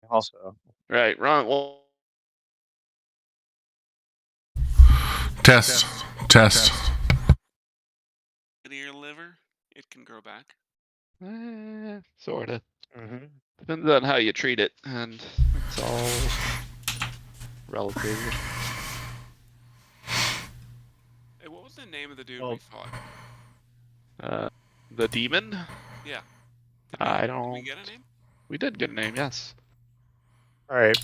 also. Right, Ron. Well, Test. Your liver, it can grow back. Sort of. Mm-hmm. Depends on how you treat it, and it's all relative. Hey, what was the name of the dude Well- we fought? The demon? Yeah. I Did we don't. get a name? We did get a name, yes. All right.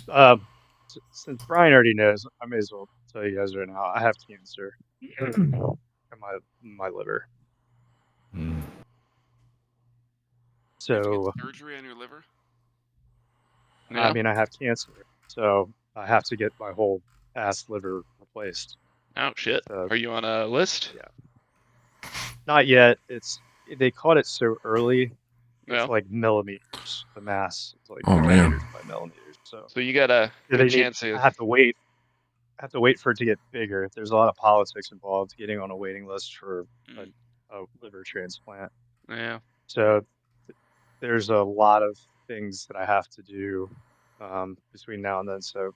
Since Brian already knows, I may as well tell you guys right now. I have cancer in my liver. Mm. You have to So get surgery on your liver? Yeah. I mean, I have cancer, so I have to get my whole ass liver replaced. Oh shit. So- Are you on a list? Yeah. Not yet. They caught it so early. It's Yeah. like millimeters. The mass is like Oh, man. millimeters by millimeters. So So you got a Yeah, good chance I of. have to wait. I have to wait for it to get bigger. There's a lot of politics involved getting on a waiting list for Mm. a liver transplant. Yeah. So there's a lot of things that I have to do between now and then. So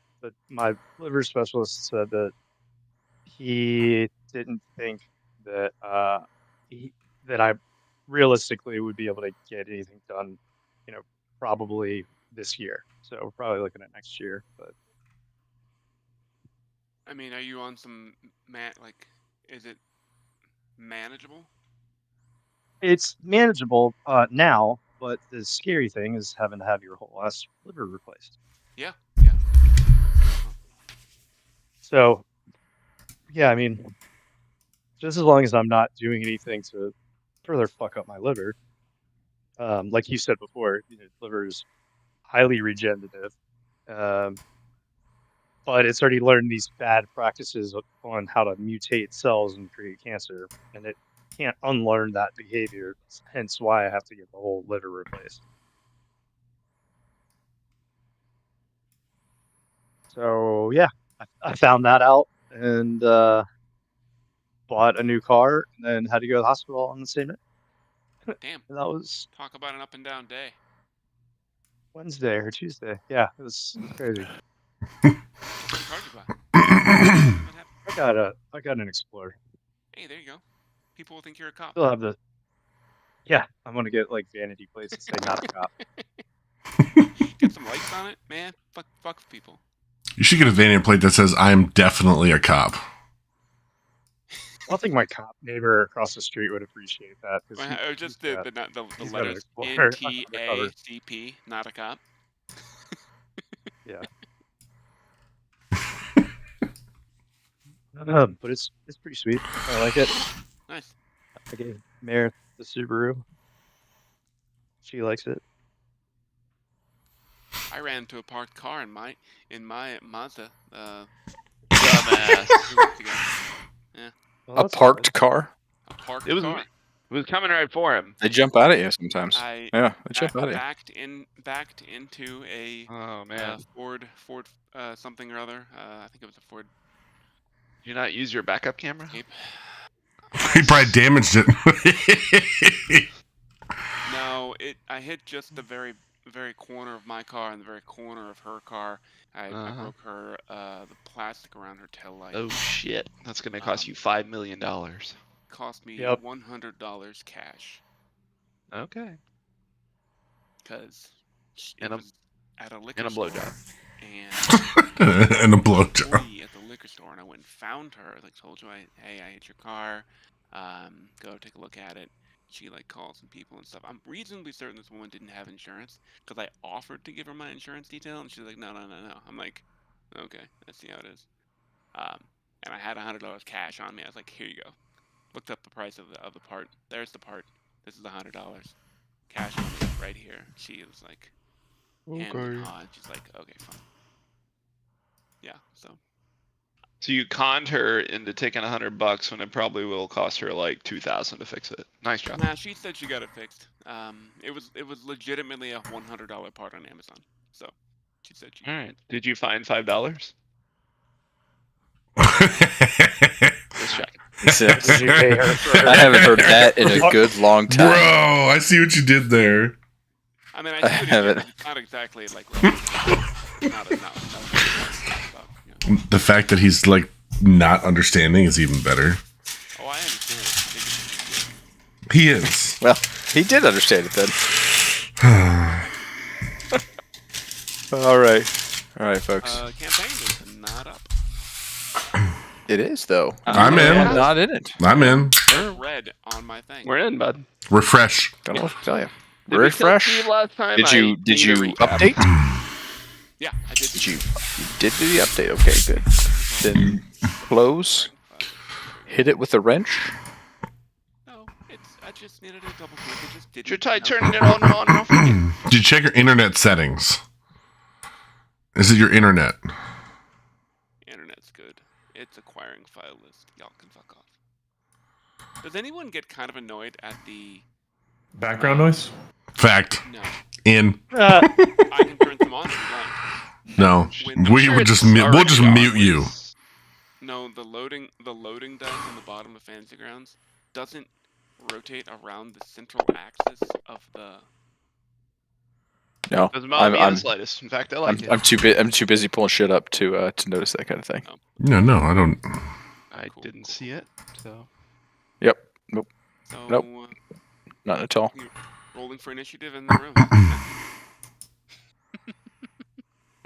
my liver specialist said that he didn't think that that I realistically would be able to get anything done, probably this year. So we're probably looking at next year. But I mean, are you on some is it manageable? it's manageable now. But the scary thing is having to have your whole ass liver replaced. Yeah. So, yeah, I mean, just as long as I'm not doing anything to further fuck up my liver, like you said before, liver is highly regenerative, but it's already learned these bad practices on how to mutate cells and create cancer, and it can't unlearn that behavior. Hence, why I have to get the whole liver replaced. So, yeah, I found that out and bought a new car and then had to go to the hospital on the same day. Damn. And that was Talk about an up and down day. Wednesday or Tuesday. Yeah, it was crazy. What car did you buy? What happened? I got an Explorer. Hey, there you go. People will think you're a cop. Still have Yeah, I'm gonna get like vanity plates that say not a cop. Get some lights on it, man. Fuck people. You should get a vanity plate that says, "I'm definitely a cop." I don't think my cop neighbor across the street would appreciate that. Or just the he's got an letters Explorer NTACP, not a cop. Yeah. But it's pretty sweet. I like it. Nice. I gave Mare the Subaru. She likes it. I ran into a parked car in my Mazda. Dumbass. 2 weeks ago. Well, A that's parked good. car? A parked It was car. It was coming right for him. They jump out at you sometimes. I Yeah, they jump out at you. backed into a Oh man. Ford something or other. I think it was a Ford Did you not use your backup camera? Escape. He probably damaged it. No, I hit just the very corner of my car and the very corner of her car. I broke her the plastic around her tail light. Oh shit. That's gonna cost you $5 million. Cost me Yep. $100 cash Okay. because it And a- was at a liquor And a store, blowjob. and And a blowjob. employee at the liquor store, and I went and found her. Like, told you, hey, I hit your car. Go take a look at it. She called some people and stuff. I'm reasonably certain this woman didn't have insurance because I offered to give her my insurance detail, and she's like, no. I'm like, okay, let's see how it is. And I had $100 cash on me. I was like, here you go. Looked up the price of the part. There's the part. This is $100. Cash on me right here. She was like, and she's like, okay, fine. Yeah, so So you conned her into taking $100 when it probably will cost her like $2,000 to fix it. Nice job. nah, she said she got it fixed. It was legitimately a $100 part on Amazon. So she said she. All right. Did you find $5? Just checking. Did you pay her for I haven't heard that in a good long Bro, time. I see what you did there. I mean, I I see what have he it. did. It's not exactly like not a stuff, you know. The fact that he's like not understanding is even better. Oh, I understand it. I think it's- He is. Well, he did understand it then. All right, folks. Campaign is not up. It is though. I'm You're the in. one Not in it. I'm in. It's red on my thing. We're in, bud. Refresh. Don't know what to tell you. Did we kill Refresh. Steve last time? Did I you need a recap. update? Yeah, I did. Did you did do the update? Okay, good. Then close. Hit it with a wrench. No, I just needed a double click. It just didn't. You're tight no. turning it on and on and off again. Did you check your internet settings? Is it your internet? Internet's good. It's acquiring file list. Y'all can fuck off. Does anyone get kind of annoyed at the Background noise? Fact. no? In. I can turn them on if you like. No. When- We would just mute. We'll just mute you. No, the loading dice in the bottom of Fantasy Grounds doesn't rotate around the central axis of the. No, Doesn't bother me in I'm the slightest. In fact, I like it. I'm too busy pulling shit up to notice that kind of thing. No, I don't. I Cool, didn't cool. see it, so. Yep. Nope. So, Nope. Not at all. rolling for initiative in the room.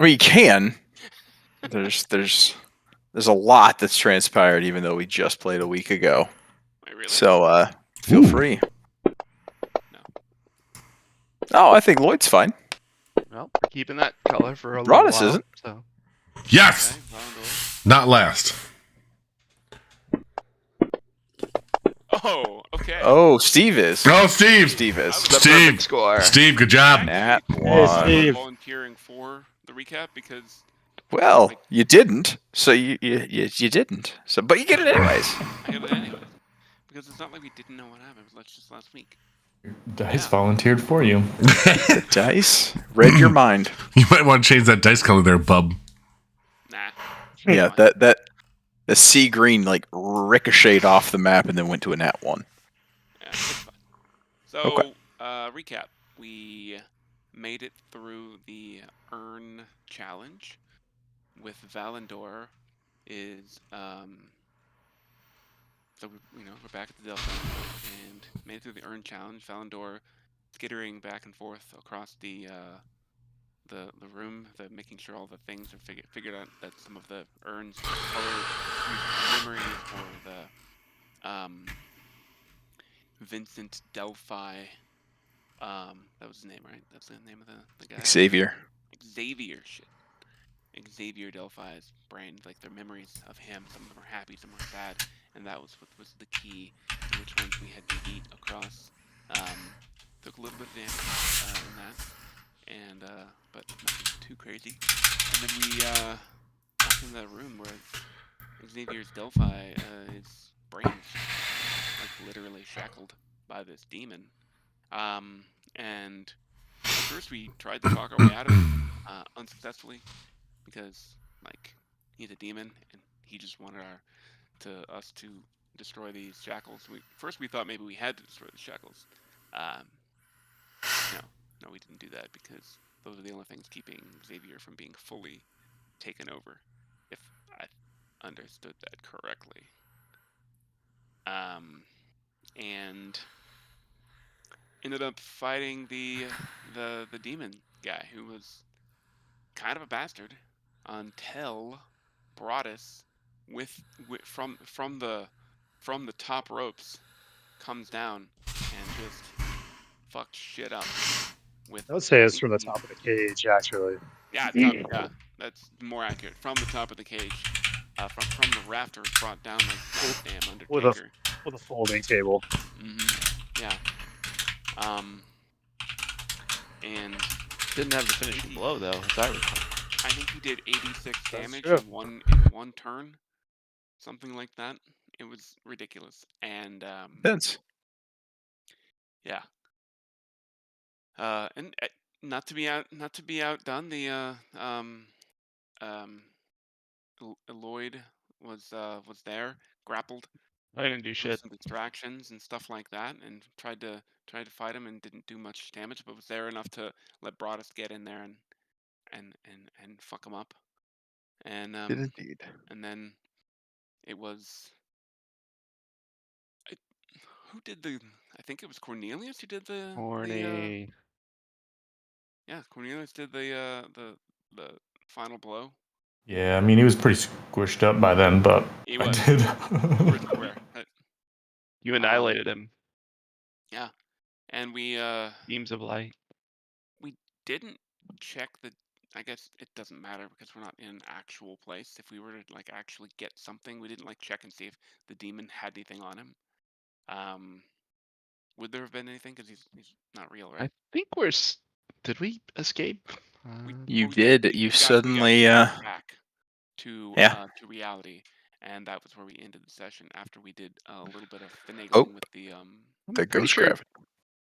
I mean, you can. There's a lot that's transpired, even though we just played a week ago. Wait, really? So feel Ooh. free. Oh, I think Lloyd's fine. Well, we're keeping that color for a Broadus little while. isn't. So. Yes. Okay, Valendor. Not last. Oh, okay. Oh, Steve is. Oh, Steve. Steve is. The Steve. perfect score. Steve, good job. Nat Hey, one. Steve. Volunteering for the recap because Well, you didn't. So you didn't. So, but you get it anyways. I got it anyways. Because it's not like we didn't know what happened. It was just last week. Dice volunteered for you. The dice read your mind. You might want to change that dice color there, bub. Nah. Yeah, Fine. that the sea green like ricocheted off the map and then went to a nat one. Yeah, it's fine. So, Okay. Recap. We made it through the Earn Challenge with Valendor is, so we're back at the Delta and made it through the Earn Challenge. Valendor skittering back and forth across the room, making sure all the things are figured out, that some of the urns color memories or the Vincent Delphi. That was his name, right? That's the name of the guy. Xavier. Xavier shit. Xavier Delphi's brain, like their memories of him. Some of them are happy, some are sad, and that was what was the key to which ones we had to beat across. Took a little bit of damage in that, and but nothing too crazy. And then we back in that room where Xavier's Delphi, his brain's like literally shackled by this demon. And at first we tried to talk our way out of it, unsuccessfully, because like he's a demon and he just wanted us to destroy these shackles. First we thought maybe we had to destroy the shackles. No, we didn't do that because those are the only things keeping Xavier from being fully taken over, if I understood that correctly. And ended up fighting the demon guy, who was kind of a bastard, until Broadus from the top ropes comes down and just fucked shit up. I would say it's from the top of the cage, actually. Yeah, that's more accurate. From the top of the cage, from the rafters brought down like damn Undertaker. With a folding table. Yeah. And Didn't have the finishing blow though, as I recall. I think he did 86 damage true. in one turn, something like that. It was ridiculous, and Vince. yeah. And not to be outdone, the Lloyd was there, grappled, I didn't do with shit. some distractions and stuff like that, and tried to tried to fight him and didn't do much damage, but was there enough to let Broadus get in there and fuck him up. And Did indeed. and then it was who did the? I think it was Cornelius who did the. Horny. Yeah, Cornelius did the final blow. Yeah, I mean, he was pretty squished up by then, but He I was. did. Where? You annihilated him. Yeah, and we Beams of light. didn't check the. I guess it doesn't matter because we're not in an actual place. If we were to like actually get something, we didn't like check and see if the demon had anything on him. Would there have been anything? Because he's not real, right? I think did we escape? You Well, did. we You got suddenly. back to Yeah. to reality, and that was where we ended the session after we did a little bit of finagling Oh. with the The pretty ghost sure grab.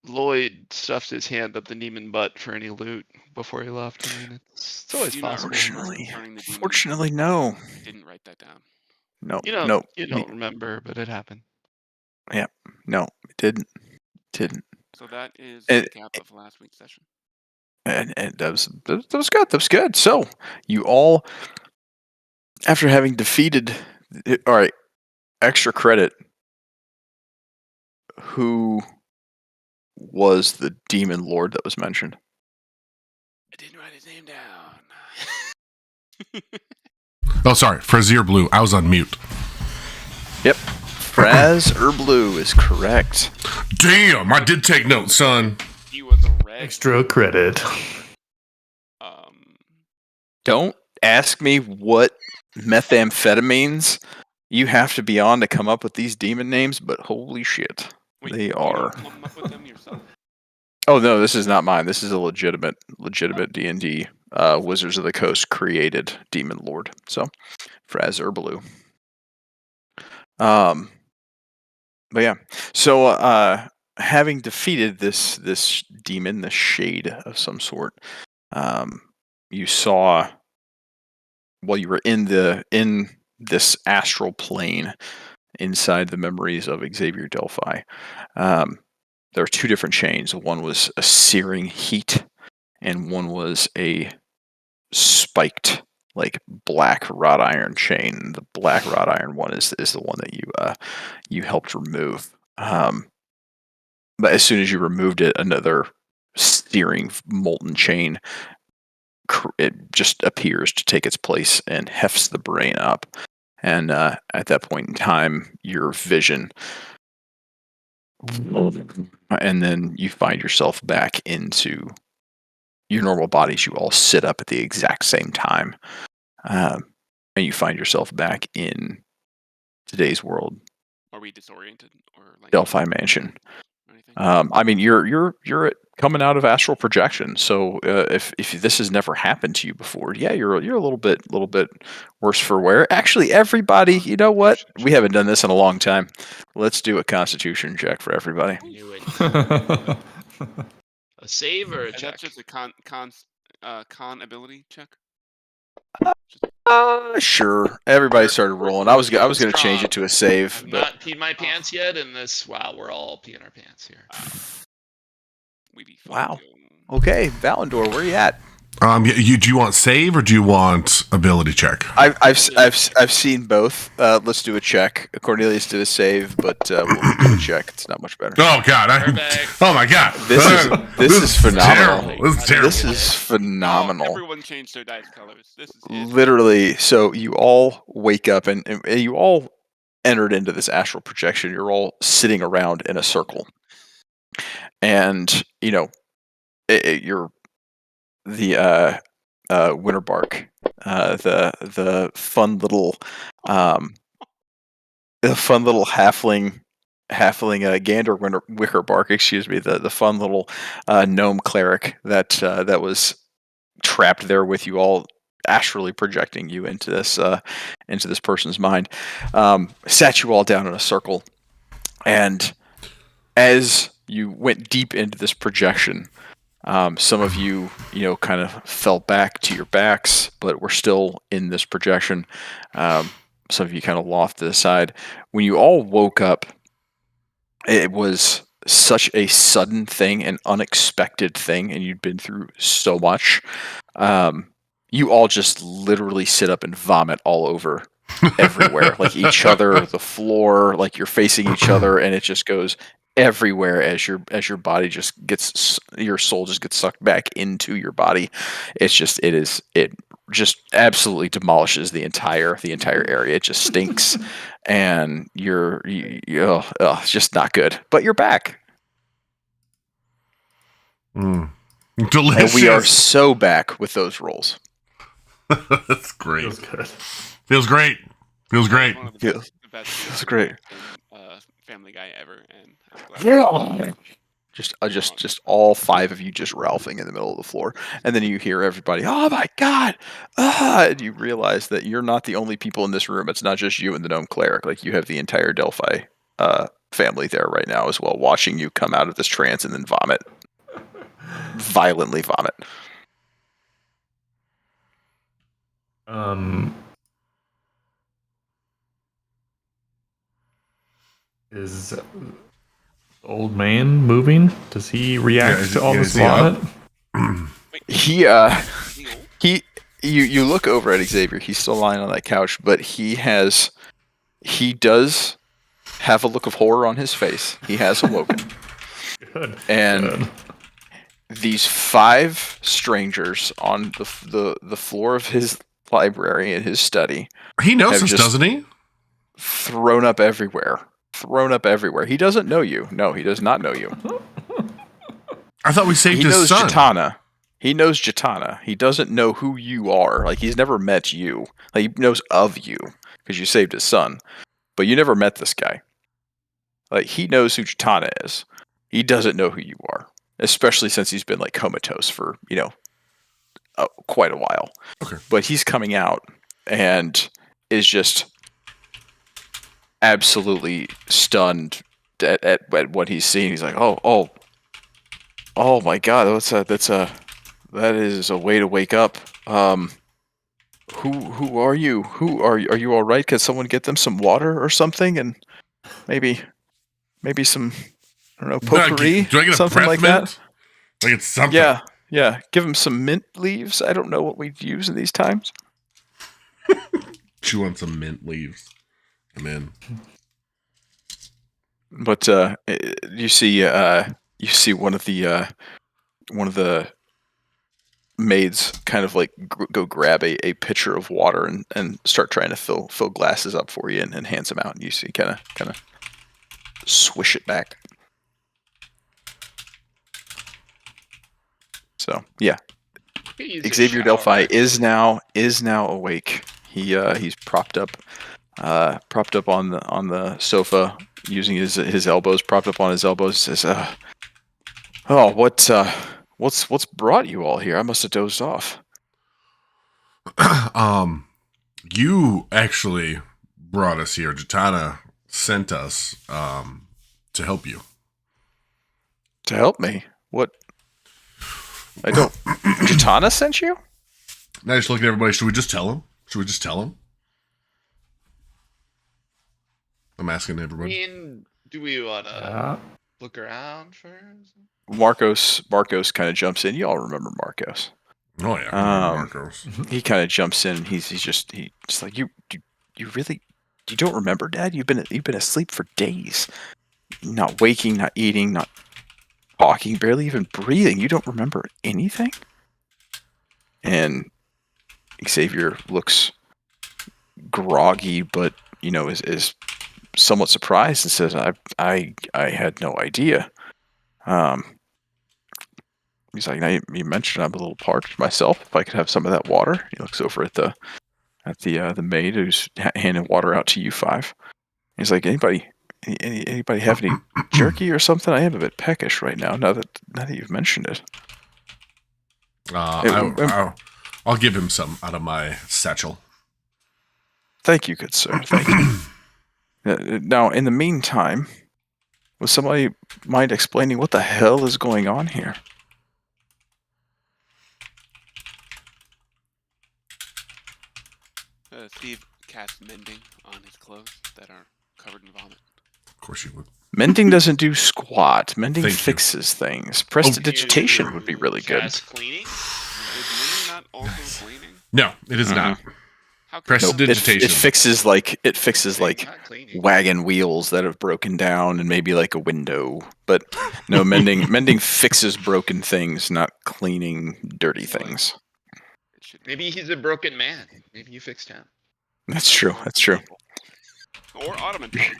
Lloyd stuffed his hand up the demon butt for any loot before he left. I mean, it's always Do not possible. remember Fortunately- concerning the demon. Fortunately, no. I didn't write that down. No. You know, no. you don't remember, but it happened. No. It didn't. Didn't. So that is And- the recap of last week's session. And that was good. That was good. So you all, after having defeated, all right, extra credit. Who was the demon lord that was mentioned? I didn't write his name down. Oh, sorry. Frazier Blue. I was on mute. Yep, Fraz Blue is correct. Damn, I did take notes, son. He was a red. Extra credit. Don't ask me what methamphetamines you have to be on to come up with these demon names, but holy shit, Wait, they you are. don't come up with them yourself? Oh no, this is not mine. This is a legitimate D&D Wizards of the Coast created demon lord. So, Fraz Blue. But yeah, so having defeated this demon, the shade of some sort, you saw while you were in this astral plane inside the memories of Xavier Delphi. There are two different chains. One was a searing heat, and one was a spiked, like black wrought iron chain. The black wrought iron one is the one that you helped remove. But as soon as you removed it, another searing molten chain it just appears to take its place and hefts the brain up. And at that point in time, your vision, and then you find yourself back into your normal bodies. You all sit up at the exact same time, and you find yourself back in today's world, Are we disoriented or like Delphi Mansion. or anything? I mean, you're coming out of astral projection. So if this has never happened to you before, yeah, you're a little bit worse for wear. Actually, everybody, you know what? We haven't done this in a long time. Let's do a Constitution check for everybody. Knew it. A save or a Is check? that just a con ability check? Sure. Everybody started rolling. I was going to change it to a save, I've but not peed my pants yet, and wow, we're all peeing our pants here. We be Wow. fine. okay, Valendor, where you at? Do you want save or do you want ability check? I've seen both. Let's do a check. Cornelius did a save, but we'll do a check. It's not much better. Oh God! Perfect. Oh my God! This is phenomenal. Terrible. This is terrible. This is phenomenal. Everyone changed their dice colors. This is it. Literally, so you all wake up and you all entered into this astral projection. You're all sitting around in a circle, and you know you're the Winterbark, the fun little halfling Gander Wickerbark, excuse me, the fun little gnome cleric that was trapped there with you all, astrally projecting you into this person's mind, sat you all down in a circle, and as you went deep into this projection, some of you kind of fell back to your backs, but were still in this projection. Some of you kind of lofted to the side. When you all woke up, it was such a sudden thing, an unexpected thing, and you'd been through so much. You all just literally sit up and vomit all over everywhere, like each other, the floor, like you're facing each other, and it just goes everywhere as your body just gets, your soul just gets sucked back into your body. It just absolutely demolishes the entire area. It just stinks, and it's just not good. But you're back, Delicious. and we are so back with those rolls. That's great. Feels good. Feels great. Feels great. One of the Feels- best feels great. Family Guy ever, and I'm glad Just all 5 of you just ralphing in the middle of the floor, and then you hear everybody, "Oh my god!" And you realize that you're not the only people in this room. It's not just you and the gnome cleric. Like, you have the entire Delphi family there right now as well, watching you come out of this trance and then vomit, violently vomit. Is the old man moving? Does he react is to he- all is this he up? vomit? You look over at Xavier. He's still lying on that couch, but he does have a look of horror on his face. He has awoken. Good. And Good. these 5 strangers on the floor of his library in his study, He knows have this, just- doesn't he? thrown up everywhere. He doesn't know you. No, he does not know you. I thought we saved He his knows son. Jatana. He knows Jatana. He doesn't know who you are. Like, he's never met you. Like, he knows of you because you saved his son, but you never met this guy. Like, he knows who Jatana is. He doesn't know who you are, especially since he's been like comatose for quite a while. Okay. But he's coming out and is just absolutely stunned at what he's seeing. He's like, oh my god, that is a way to wake up. Who are you? Are you all right? Can someone get them some water or something, and maybe some, I don't know, potpourri, Do I get a something breath like mint? Like it's something. Yeah. Give him some mint leaves. I don't know what we'd use in these times. Chew on some mint leaves. I'm in. But you see one of the maids kind of like go grab a pitcher of water and start trying to fill glasses up for you and hands them out. And you see kind of swish it back. So yeah, Xavier Delphi is now awake. He's propped up on the sofa, using his elbows, propped up on his elbows. Says, what's brought you all here? I must have dozed off." You actually brought us here. Jatana sent us to help you. To help me? What? I don't. Jatana sent you? Now I just look at everybody. Should we just tell him? I'm asking I everybody. mean, do we want to look around first? Marcos kind of jumps in. You all remember Marcos? Oh yeah, Um, Marcos. He kind of jumps in. And he's just like, you really, you don't remember, Dad? You've been asleep for days, not waking, not eating, not talking, barely even breathing. You don't remember anything? And Xavier looks groggy, but is somewhat surprised and says, I had no idea. He's like, now you mentioned I'm a little parched myself. If I could have some of that water. He looks over at the maid who's handing water out to you 5. He's like, anybody have any jerky or something? I am a bit peckish right now. Now that you've mentioned it. I'll give him some out of my satchel. Thank you, good sir. Thank you. Now, in the meantime, would somebody mind explaining what the hell is going on here? Steve casts mending on his clothes that are covered in vomit. Of course you would. Mending doesn't do squat. Mending Thank you. fixes things. Prestidigitation would be really good. Chest cleaning? Is mending not also cleaning? No, it is not. How can Nope, Prestidigitation. it fixes like Not cleaning. wagon wheels that have broken down and maybe like a window. But no, mending fixes broken things, not cleaning dirty things. it should Maybe he's a broken man. Maybe you fixed him. That's true. That's true. Or Ottoman people.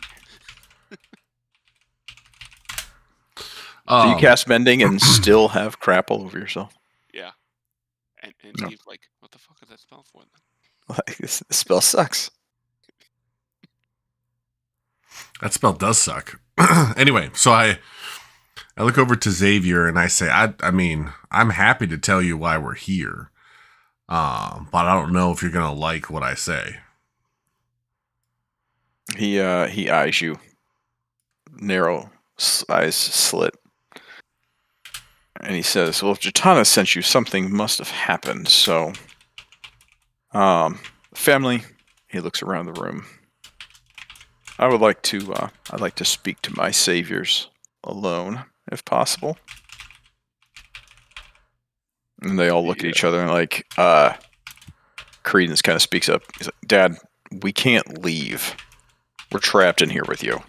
So you cast mending and still have crap all over yourself. Yeah. And No. Steve's like, what the fuck is that spell for then? Like this spell sucks. That spell does suck. Anyway, so I look over to Xavier and I say, I mean, I'm happy to tell you why we're here. But I don't know if you're gonna like what I say. He eyes you, narrow eyes slit, and he says, "Well, if Jatana sent you, something must have happened. So, family." He looks around the room. I would like to. I'd like to speak to my saviors alone, if possible. And they all look at each other and like, Credence kind of speaks up. He's like, "Dad, we can't leave. We're trapped in here with you."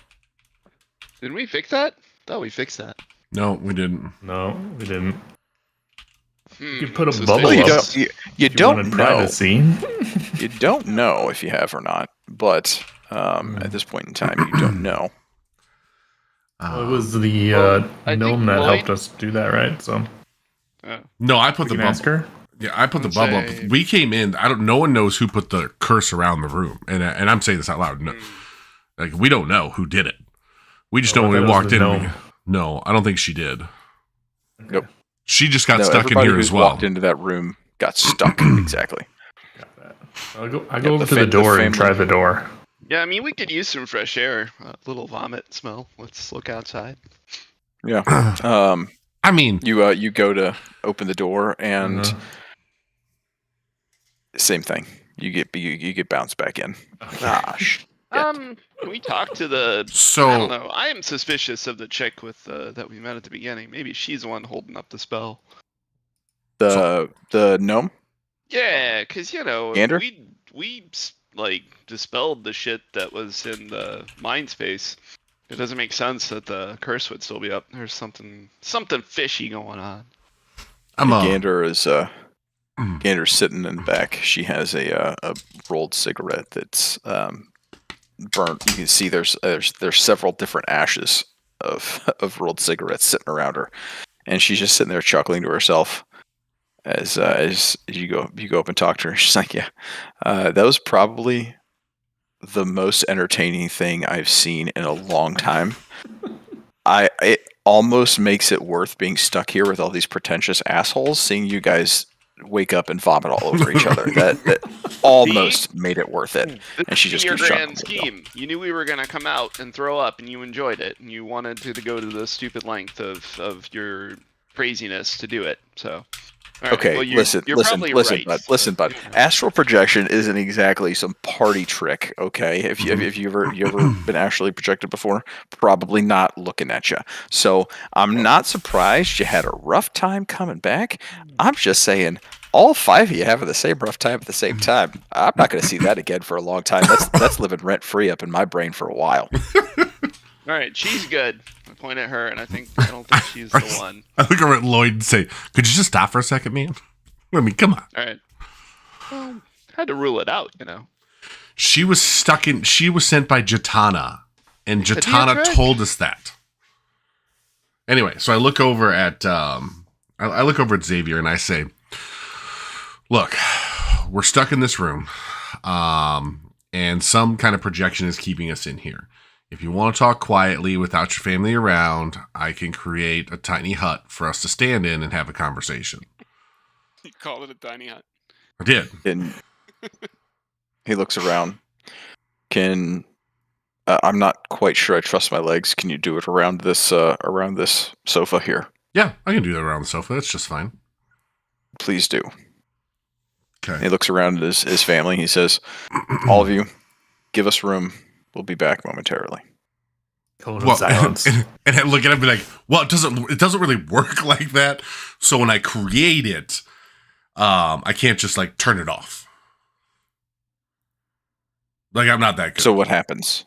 Didn't we fix that? Thought we fixed that. No, we didn't. No, we didn't. You could put a so bubble Well, up. you You don't wanted know. privacy. You don't know if you have or not, but at this point in time, you don't know. Well, it was the Well, I gnome think that Lloyd- helped us do that, right? So No, I put we the can bubble. ask her. Yeah, I put the Let's bubble up. say- We came in. No one knows who put the curse around the room, and I'm saying this out loud. No, like we don't know who did it. We just Oh, know I when we thought it was walked the in. gnome. No, I don't think she did. Nope. She just got No, stuck in everybody here who's as well. walked into that room got stuck. Exactly. Got that. I go Yeah, over the to the the door and family- try the door. Yeah, I mean, we could use some fresh air. A little vomit smell. Let's look outside. Yeah. I mean, You go to open the door, and Uh-huh. same thing. You get bounced back in. Okay. Can we talk to the? so I don't know. I am suspicious of the chick with that we met at the beginning. Maybe she's the one holding up the spell. The gnome. Yeah, because you know Gander? we like dispelled the shit that was in the mind space. It doesn't make sense that the curse would still be up. There's something fishy going on. I'm a Gander is Gander's sitting in the back. She has a rolled cigarette that's burnt. You can see there's several different ashes of rolled cigarettes sitting around her, and she's just sitting there chuckling to herself as you go up and talk to her. She's like, "Yeah, that was probably the most entertaining thing I've seen in a long time. It almost makes it worth being stuck here with all these pretentious assholes. Seeing you guys wake up and vomit all over each other, that almost made it worth it." And she just your keeps grand chuckling. scheme. You knew we were gonna come out and throw up, and you enjoyed it, and you wanted to go to the stupid length of your craziness to do it. So, all right, Okay, well, you're listen, probably listen, right, bud. Listen, bud. Astral projection isn't exactly some party trick. Okay, if you ever been astrally projected before, probably not looking at you. So I'm not surprised you had a rough time coming back. I'm just saying, all five of you having the same rough time at the same time. I'm not going to see that again for a long time. That's living rent free up in my brain for a while. All right, she's good. I point at her, and I don't think she's the one. I look over at Lloyd and say, "Could you just stop for a second, man? I mean, come on." All right. Well, had to rule it out, you know. She was stuck in. She was sent by Jatana, and Could be a Jatana trick. told us that. Anyway, so I look over at I look over at Xavier and I say, "Look, we're stuck in this room, and some kind of projection is keeping us in here. If you want to talk quietly without your family around, I can create a tiny hut for us to stand in and have a conversation." You call it a tiny hut. I did. And he looks around. I'm not quite sure I trust my legs. Can you do it around this sofa here? Yeah, I can do that around the sofa. That's just fine. Please do. Okay. He looks around at his family. He says, "All of you, give us room. We'll be back momentarily." Cone of silence. And I look at it and be like, well, it doesn't really work like that. So when I create it, I can't just like turn it off. Like I'm not that good. So what happens?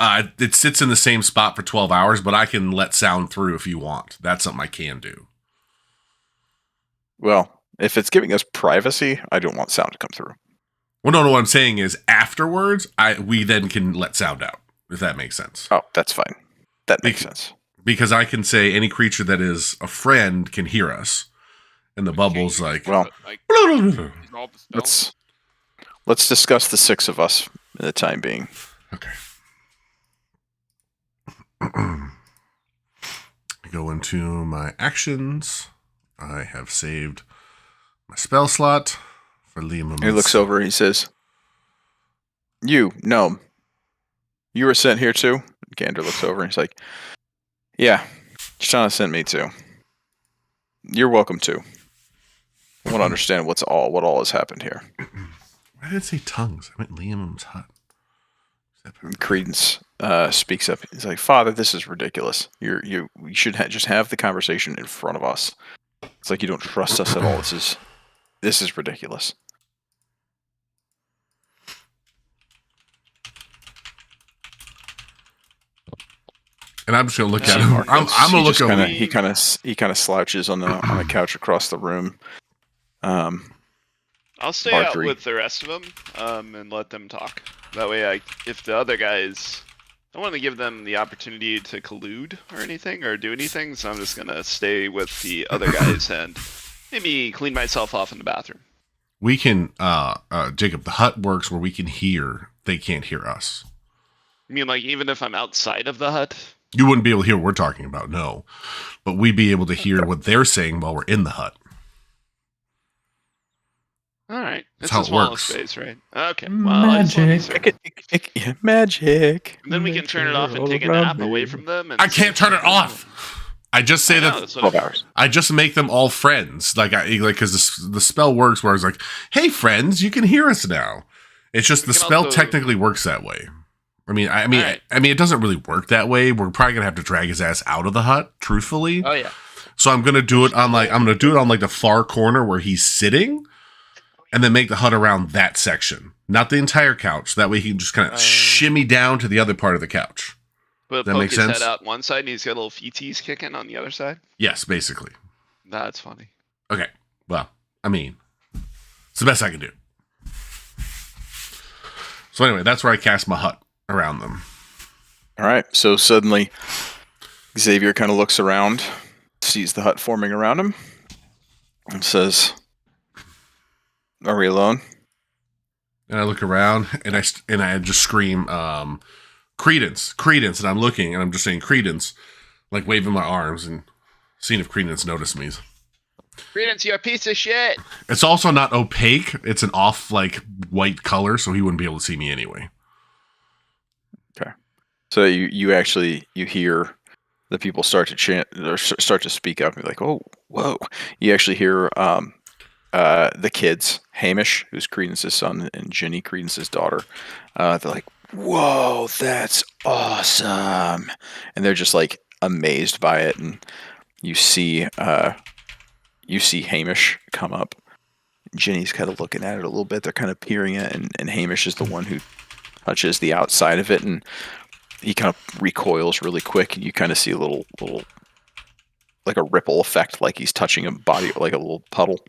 It sits in the same spot for 12 hours, but I can let sound through if you want. That's something I can do. Well, if it's giving us privacy, I don't want sound to come through. Well, no, what I'm saying is afterwards, we then can let sound out, if that makes sense. Oh, that's fine. That makes sense. Because I can say any creature that is a friend can hear us. And the bubble's like, Well, like okay. all the spells. Let's discuss the 6 of us in the time being. I go into my actions. I have saved my spell slot for Liam. He looks over and he says, "You, gnome, you were sent here too?" Gander looks over and he's like, "Yeah, Shauna sent me too. You're welcome too. I want to understand what all has happened here." Why did it say tongues? I meant Liam's hut. Credence speaks up. He's like, "Father, this is ridiculous. You should just have the conversation in front of us. It's like you don't trust us at all. This is ridiculous." And I'm just gonna look Yeah, at him. I'm gonna look over. He kind of slouches on the couch across the room. I'll stay Marjorie. out with the rest of them, and let them talk. That way, if the other guys, I want to give them the opportunity to collude or anything or do anything, so I'm just gonna stay with the other guys and maybe clean myself off in the bathroom. We can, Jacob. The hut works where we can hear. They can't hear us. I mean, like even if I'm outside of the hut. You wouldn't be able to hear what we're talking about, no. But we'd be able to hear what they're saying while we're in the hut. All right, That's it's how a it small works. space, right? Okay, well, I just wanted to Magic. say- Magic. And then we can turn it off and All take a around nap me. away from them. And I can't turn it off. I just say I know, that. that's what 12 I- hours. I just make them all friends. Because the spell works where I was like, "Hey, friends, you can hear us now." It's just the We can spell also- technically works that way. I mean, Alright. it doesn't really work that way. We're probably gonna have to drag his ass out of the hut, truthfully. Oh yeah. So I'm gonna do it on the far corner where he's sitting, and then make the hut around that section, not the entire couch. That way he can just kind of shimmy down to the other part of the couch. But That poke makes his sense? head out one side and he's got little feeties kicking on the other side. Yes, basically. That's funny. Okay. Well, I mean, it's the best I can do. So anyway, that's where I cast my hut around them. All right. So suddenly, Xavier kind of looks around, sees the hut forming around him, and says, "Are we alone?" And I look around and I just scream, Credence, and I'm looking and I'm just saying Credence, like waving my arms and seeing if Credence noticed me. Credence, you're a piece of shit. It's also not opaque. It's an off like white color, so he wouldn't be able to see me anyway. So you hear the people start to chant or start to speak up and be like, "Oh, whoa!" You actually hear the kids, Hamish, who's Credence's son, and Ginny, Credence's daughter. They're like, "Whoa, that's awesome!" And they're just like amazed by it. And you see Hamish come up. Ginny's kind of looking at it a little bit. They're kind of peering at it, and Hamish is the one who touches the outside of it, and he kind of recoils really quick, and you kind of see a little like a ripple effect, like he's touching a body, like a little puddle.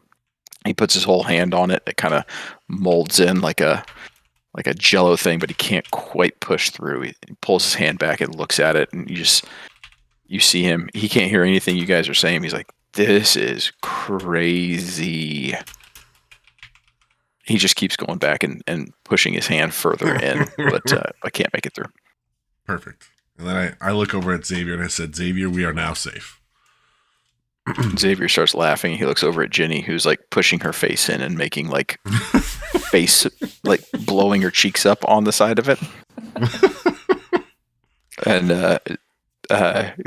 He puts his whole hand on it. It kind of molds in like a jello thing, but he can't quite push through. He pulls his hand back and looks at it, and you see him. He can't hear anything you guys are saying. He's like, "This is crazy." He just keeps going back and pushing his hand further in, but I can't make it through. Perfect. And then I look over at Xavier and I said, "Xavier, we are now safe." Xavier starts laughing. He looks over at Ginny, who's like pushing her face in and making like face, like blowing her cheeks up on the side of it. And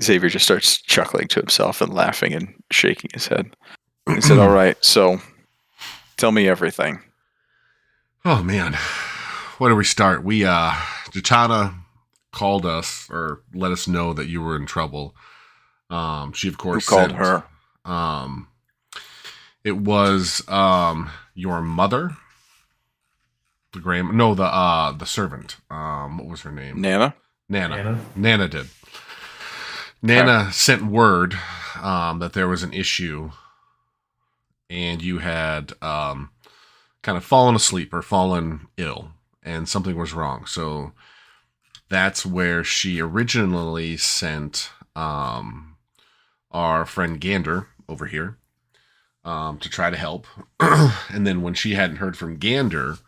Xavier just starts chuckling to himself and laughing and shaking his head. He said, "All right, so tell me everything." Oh man, where do we start? We Jachana called us or let us know that you were in trouble. She of Who course called sent, her? It was your mother, the servant. What was her name? Nana? Nana. Nana did. Nana sent word that there was an issue, and you had kind of fallen asleep or fallen ill, and something was wrong. So that's where she originally sent our friend Gander over here to try to help. And then when she hadn't heard from Gander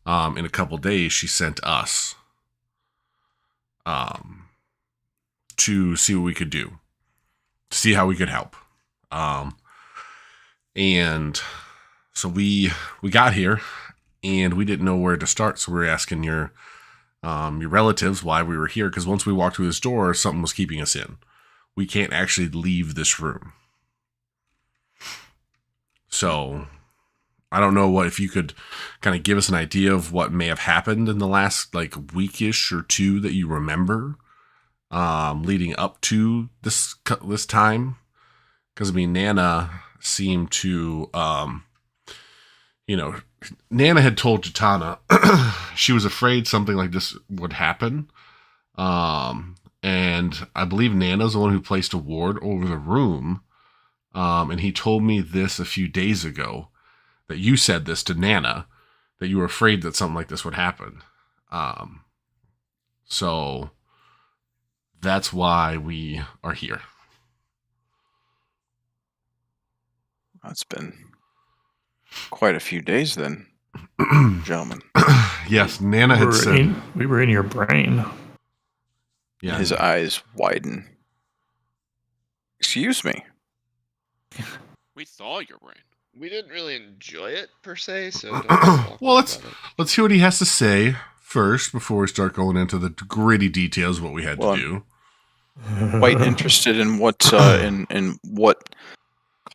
in a couple days, she sent us to see what we could do, to see how we could help. And so we got here, and we didn't know where to start. So we were asking your relatives why we were here, because once we walked through this door, something was keeping us in. We can't actually leave this room. So I don't know if you could kind of give us an idea of what may have happened in the last weekish or two that you remember leading up to this time. Because Nana seemed to, Nana had told Jitana she was afraid something like this would happen. And I believe Nana's the one who placed a ward over the room. And he told me this a few days ago, that you said this to Nana, that you were afraid that something like this would happen. So that's why we are here. It's been quite a few days then, gentlemen. Yes, Nana had said... We were in your brain. Yeah. His eyes widen. Excuse me. We saw your brain. We didn't really enjoy it per se, so don't talk Well, about it. let's hear what he has to say first before we start going into the gritty details of what we had to do. Quite interested in what in what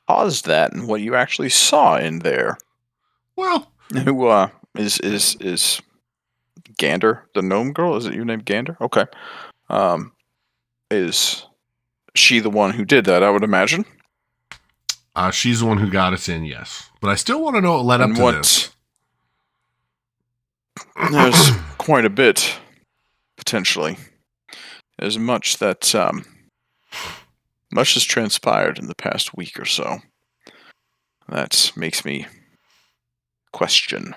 caused that and what you actually saw in there. Well, Who is Gander, the gnome girl? Is it your name, Gander? Okay. Is she the one who did that, I would imagine? she's the one who got us in, yes. But I still want to know what led up to this. There's quite a bit, potentially. There's much that much has transpired in the past week or so. That makes me question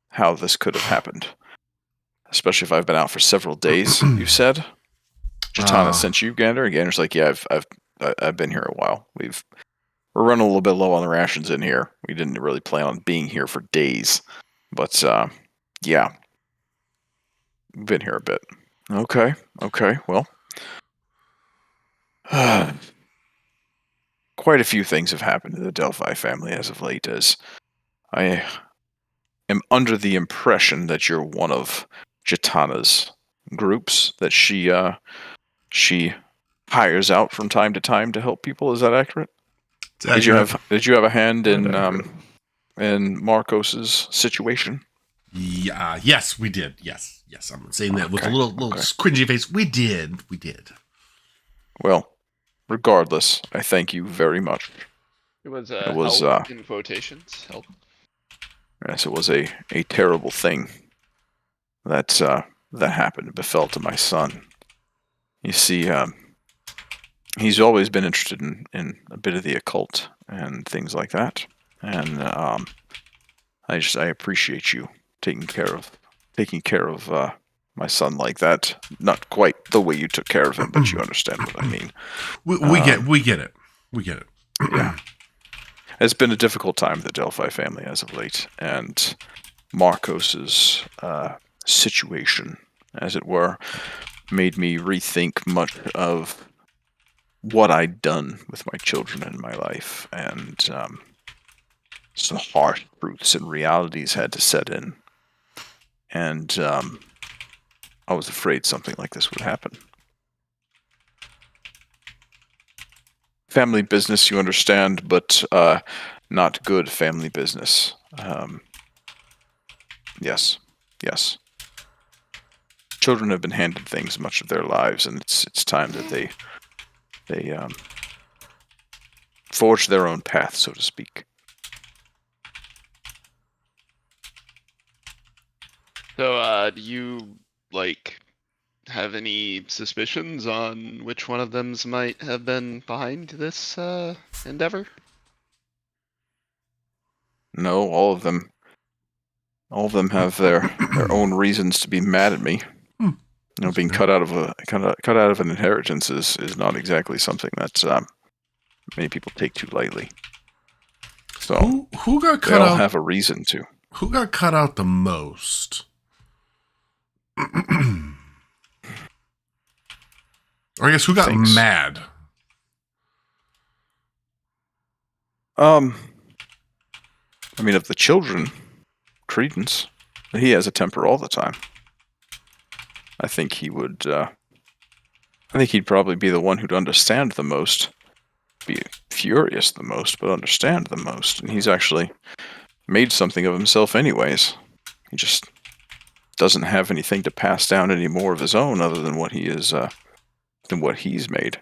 how this could have happened. Especially if I've been out for several days, you said. Jitana sent you, Gander. Gander's like, yeah, I've been here a while. We're running a little bit low on the rations in here. We didn't really plan on being here for days. But yeah. We've been here a bit. Okay, well. Quite a few things have happened to the Delphi family as of late, as I am under the impression that you're one of Jitana's groups that she hires out from time to time to help people. Is that accurate? Did you have a hand in Marcos's situation? Yeah, yes, we did. Yes. I'm saying that with a little cringy face. We did. Well, regardless, I thank you very much. It was help in quotations. Help. Yes, it was a terrible thing that happened, befell to my son. You see, he's always been interested in a bit of the occult and things like that, and I appreciate you taking care of my son like that. Not quite the way you took care of him, but you understand what I mean. We get it. Yeah. It's been a difficult time for the Delphi family as of late, and Marcos's situation, as it were, made me rethink much of what I'd done with my children in my life, and some harsh truths and realities had to set in. And I was afraid something like this would happen. Family business, you understand, but not good family business. Yes. children have been handed things much of their lives, and it's time that they forge their own path, so to speak. So, do you like have any suspicions on which one of them might have been behind this endeavor? No, all of them have their own reasons to be mad at me. Hmm. You know, being cut out of an inheritance is not exactly something that many people take too lightly. So Who got they cut all out? have a reason to. Who got cut out the most? Or I guess who got Thanks. mad? I mean, of the children, Credence, he has a temper all the time. I think he would. I think he'd probably be the one who'd understand the most, be furious the most, but understand the most. And he's actually made something of himself, anyways. He just doesn't have anything to pass down any more of his own, other than what he is, than what he's made.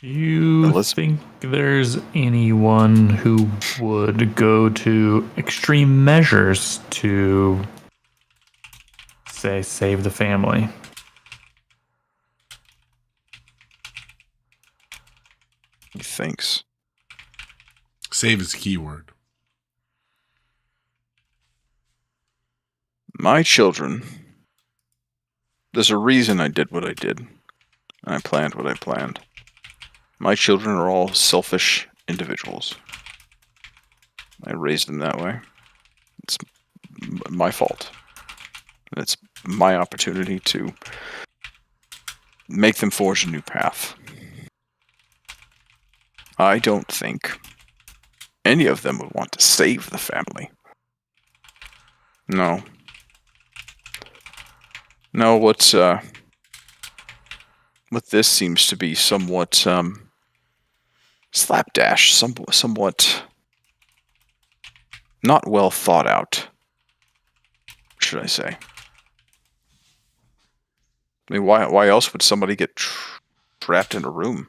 You Let's- think there's anyone who would go to extreme measures to, say, save the family? He thinks. Save is the key word. My children. There's a reason I did what I did. And I planned what I planned. My children are all selfish individuals. I raised them that way. It's my fault. And it's my opportunity to make them forge a new path. I don't think any of them would want to save the family. No. No, what this seems to be somewhat slapdash, somewhat not well thought out. What should I say? I mean, why else would somebody get trapped in a room?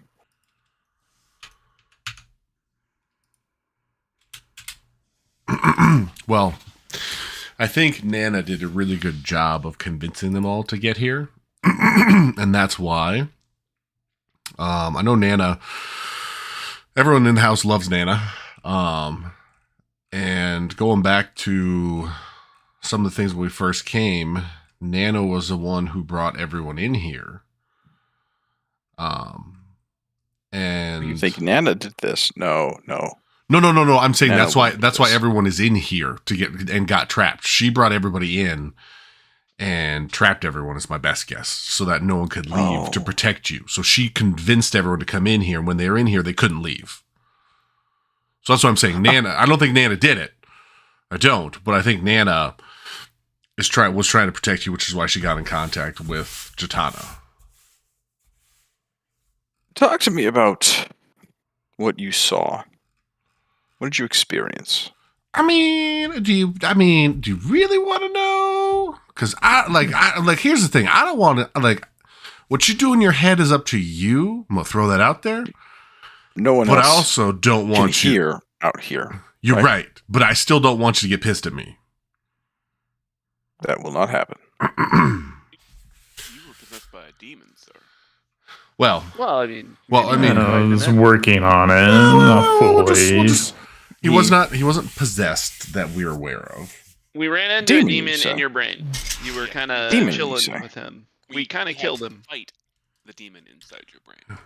Well, I think Nana did a really good job of convincing them all to get here. And that's why. I know Nana, everyone in the house loves Nana. And going back to some of the things when we first came, Nana was the one who brought everyone in here. And You think Nana did this? No. No. I'm saying Nana that's why wouldn't do this. everyone is in here to get and got trapped. She brought everybody in and trapped everyone is my best guess, so that no one could leave to Oh. protect you. So she convinced everyone to come in here. And when they were in here, they couldn't leave. So that's what I'm saying. Nana, I don't think Nana did it. I don't, but I think Nana was trying to protect you, which is why she got in contact with Jatana. Talk to me about what you saw. What did you experience? I mean, do you really want to know? Because I here's the thing. I don't want to what you do in your head is up to you. I'm gonna throw that out there. No one But I else also don't can want you. hear out here. You're right? right, but I still don't want you to get pissed at me. That will not happen. You were possessed by a demon, sir. Well, I mean, I was working on it, not fully. he wasn't possessed that we're aware of. we ran into Demon, a you demon say? in your brain. You were kind of Demon, you chilling say? with him. We kind of had killed to him. Fight the demon inside your brain.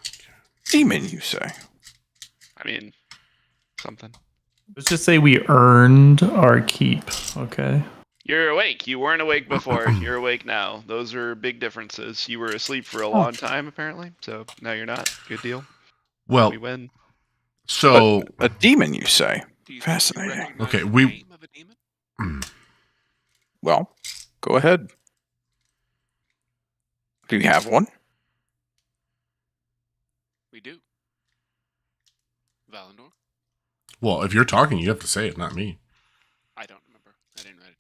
Demon, you say? I mean, something. Let's just say we earned our keep, okay? You're awake. You weren't awake before. You're awake now. Those are big differences. You were asleep for a long time, apparently. So now you're not. Good deal. Well, We win. so A demon, you say? Do you Fascinating. recognize Okay, the we- name of a demon? Well, go ahead. Do you have one? We do. Valinor? well, if you're talking, you have to say it, not me. I don't remember. I didn't write it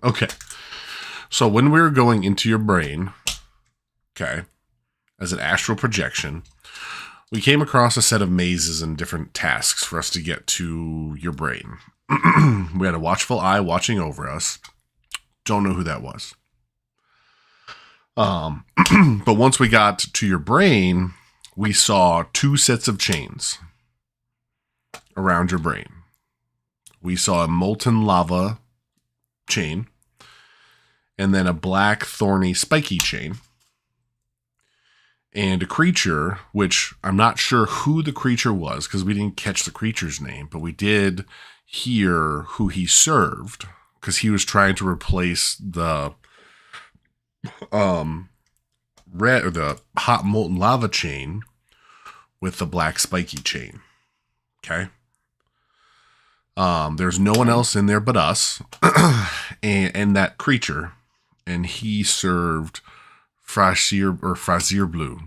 Okay. So when we were going into your brain, okay, as an astral projection, we came across a set of mazes and different tasks for us to get to your brain. We had a watchful eye watching over us. Don't know who that was. But once we got to your brain, we saw 2 sets of chains around your brain. We saw a molten lava chain, and then a black, thorny, spiky chain, and a creature, which I'm not sure who the creature was because we didn't catch the creature's name, but we did hear who he served because he was trying to replace the red or the hot molten lava chain with the black spiky chain. Okay. There's no one else in there but us and that creature, and he served Frasier Blue.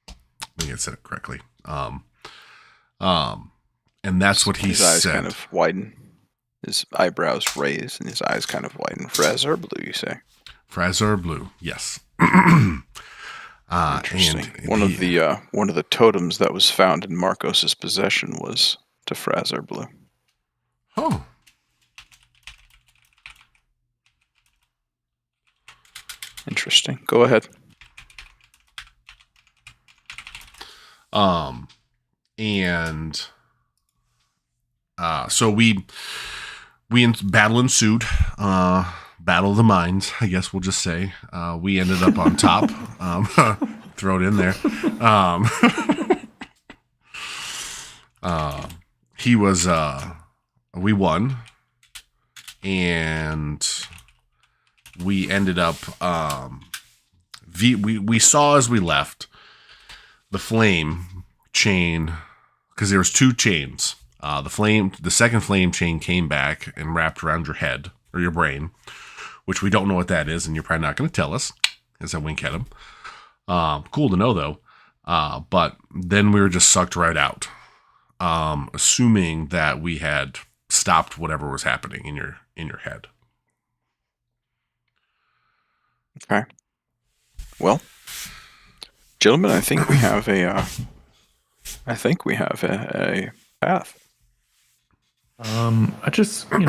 I think I said it correctly. And that's what he his eyes said. kind of widen. His eyebrows raise and his eyes kind of widen. Fraser Blue, you say? Fraser Blue, yes. Interesting. And One of the totems that was found in Marcos's possession was to Fraser Blue. Oh. Interesting. Go ahead. So battle ensued. Battle of the minds, I guess we'll just say. We ended up on top. Throw it in there. He was. We won, and we ended up. We saw as we left the flame chain, because there was 2 chains. The second flame chain came back and wrapped around your head or your brain, which we don't know what that is, and you're probably not going to tell us, as I wink at him. Cool to know, though. But then we were just sucked right out, assuming that we had stopped whatever was happening in your head. Okay. Well, gentlemen, I think we have a path. I just, we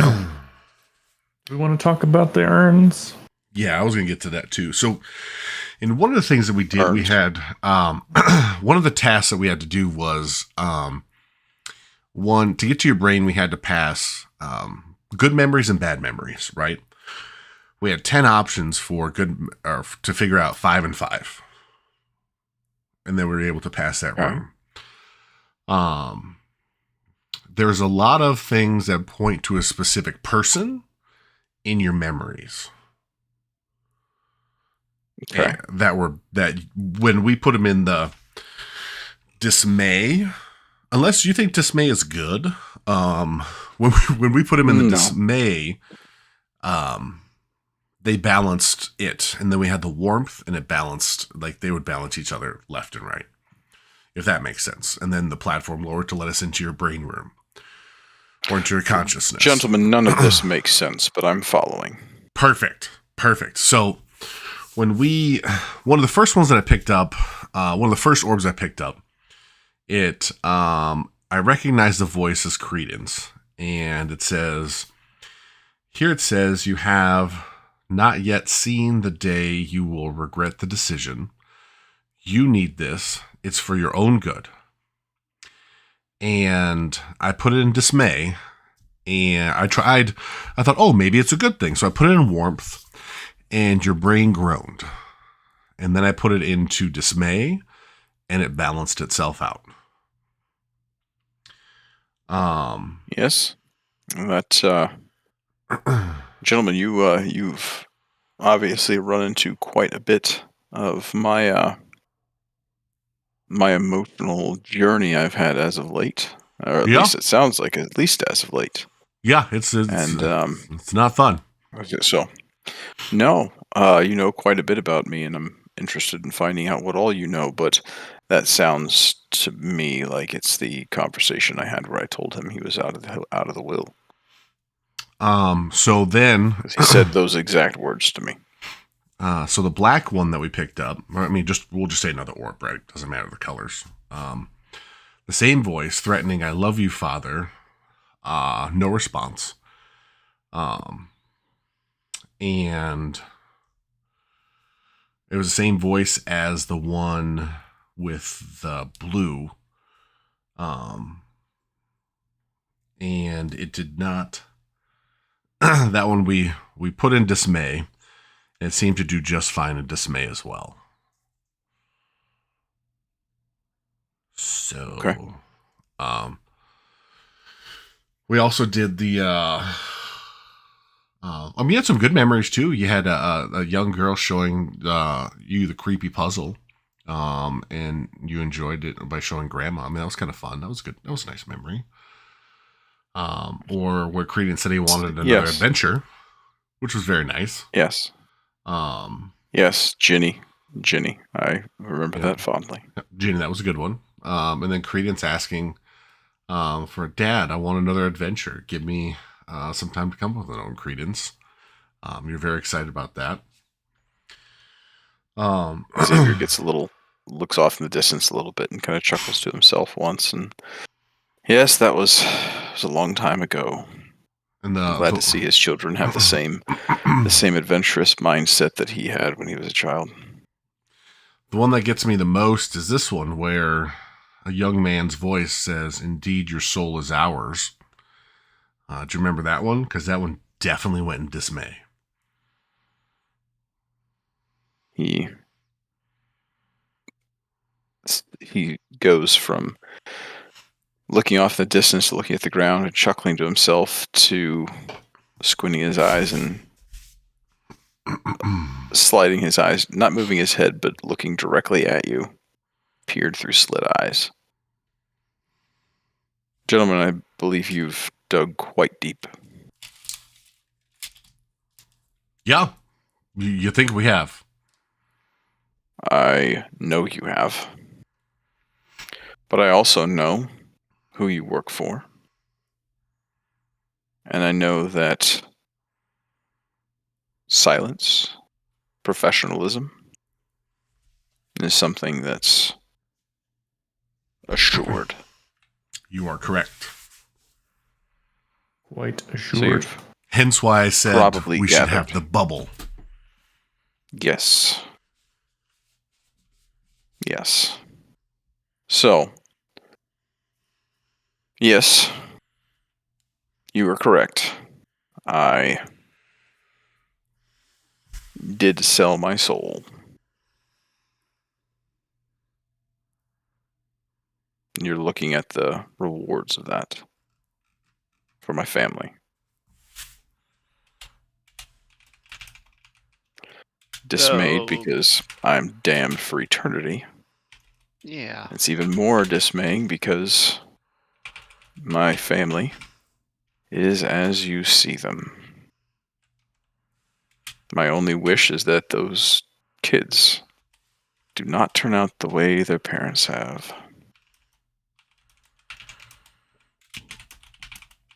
want to talk about the urns. Yeah, I was going to get to that too. So, in one of the things that we did, we Urns. had one of the tasks that we had to do was one, to get to your brain, we had to pass good memories and bad memories, right? We had 10 options for to figure out 5 and 5, and then we were able to pass that Okay. room. There's a lot of things that point to a specific person in your memories. Okay. That when we put them in the dismay, unless you think dismay is good, when we put them in the No. dismay, they balanced it, and then we had the warmth, and it balanced, like they would balance each other left and right, if that makes sense. And then the platform lowered to let us into your brain room or into your consciousness. Gentlemen, none of this makes sense, but I'm following. Perfect. So one of the first ones that I picked up, one of the first orbs I picked up, I recognized the voice as Credence, and it says, you have not yet seen the day you will regret the decision. You need this. It's for your own good. And I put it in dismay, and I thought, oh, maybe it's a good thing. So I put it in warmth, and your brain groaned. And then I put it into dismay, and it balanced itself out. Yes. That gentlemen, you've obviously run into quite a bit of my my emotional journey I've had as of late, or at Yeah. least it sounds like at least as of late. Yeah, it's not fun. Okay, so no, you know quite a bit about me, and I'm interested in finding out what all you know. But that sounds to me like it's the conversation I had where I told him he was out of the will. So then, 'Cause he said those exact words to me. so the black one that we picked up, or, I mean, we'll just say another orb, right? It doesn't matter the colors. The same voice threatening, "I love you, Father." No response. And it was the same voice as the one with the blue. And it did not. That one we put in dismay. And it seemed to do just fine in dismay as well. So, Okay. we also did the. You had some good memories too. You had a young girl showing you the creepy puzzle, and you enjoyed it by showing Grandma. I mean, that was kind of fun. That was good. That was a nice memory. Or where Credence said he wanted another Yes. adventure, which was very nice. Yes. Yes, Ginny. I remember Yeah. that fondly. Ginny, that was a good one. And then Credence asking for, "Dad, I want another adventure. Give me some time to come with it on Credence." You're very excited about that. Xavier looks off in the distance a little bit and kind of chuckles to himself once. And yes, that was a long time ago. And I'm glad to see his children have the same adventurous mindset that he had when he was a child. The one that gets me the most is this one, where a young man's voice says, "Indeed, your soul is ours." Do you remember that one? Because that one definitely went in dismay. He goes from looking off in the distance to looking at the ground and chuckling to himself to squinting his eyes and sliding his eyes, not moving his head, but looking directly at you, peered through slit eyes. Gentlemen, I believe you've dug quite deep. Yeah, you think we have? I know you have. But I also know who you work for. And I know that silence, professionalism, is something that's assured. You are correct. Quite So assured. you've, Hence why I said Probably we should have gathered. the bubble. yes. Yes. So, yes, you are correct. I did sell my soul. You're looking at the rewards of that for my family. Dismayed So- because I'm damned for eternity. Yeah. It's even more dismaying because my family is as you see them. My only wish is that those kids do not turn out the way their parents have.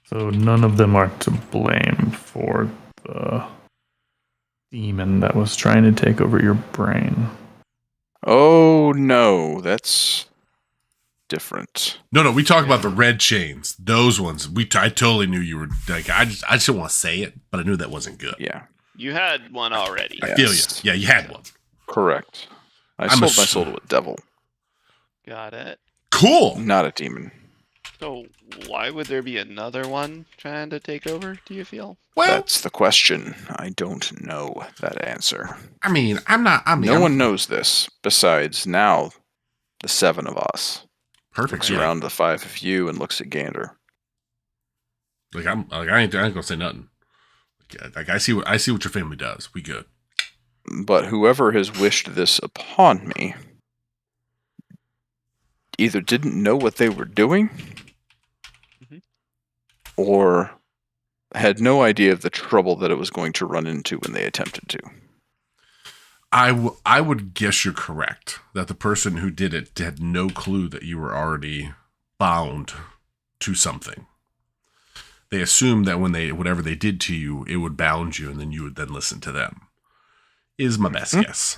So none of them are to blame for the demon that was trying to take over your brain. Oh no, that's different. No, we talk about the red chains. Those ones. I totally knew you were like. I just didn't want to say it, but I knew that wasn't good. Yeah, You had one already. I feel you. Yes. Yeah, you had one. correct. I I'm sold my ass- soul to a devil, Got it. Cool. not a demon. So why would there be another one trying to take over, do you feel? Well, That's the question. I don't know that answer. I mean, No one knows this besides now the seven of us. Perfect. Looks Yeah. around the five of you and looks at Gander. I ain't gonna say nothing. Like I see what your family does. We good. But whoever has wished this upon me either didn't know what they were doing Mhm. or had no idea of the trouble that it was going to run into when they attempted to. I would guess you're correct that the person who did it had no clue that you were already bound to something. they assumed that when whatever they did to you, it would bound you, and then you would then listen to them. Is my best guess.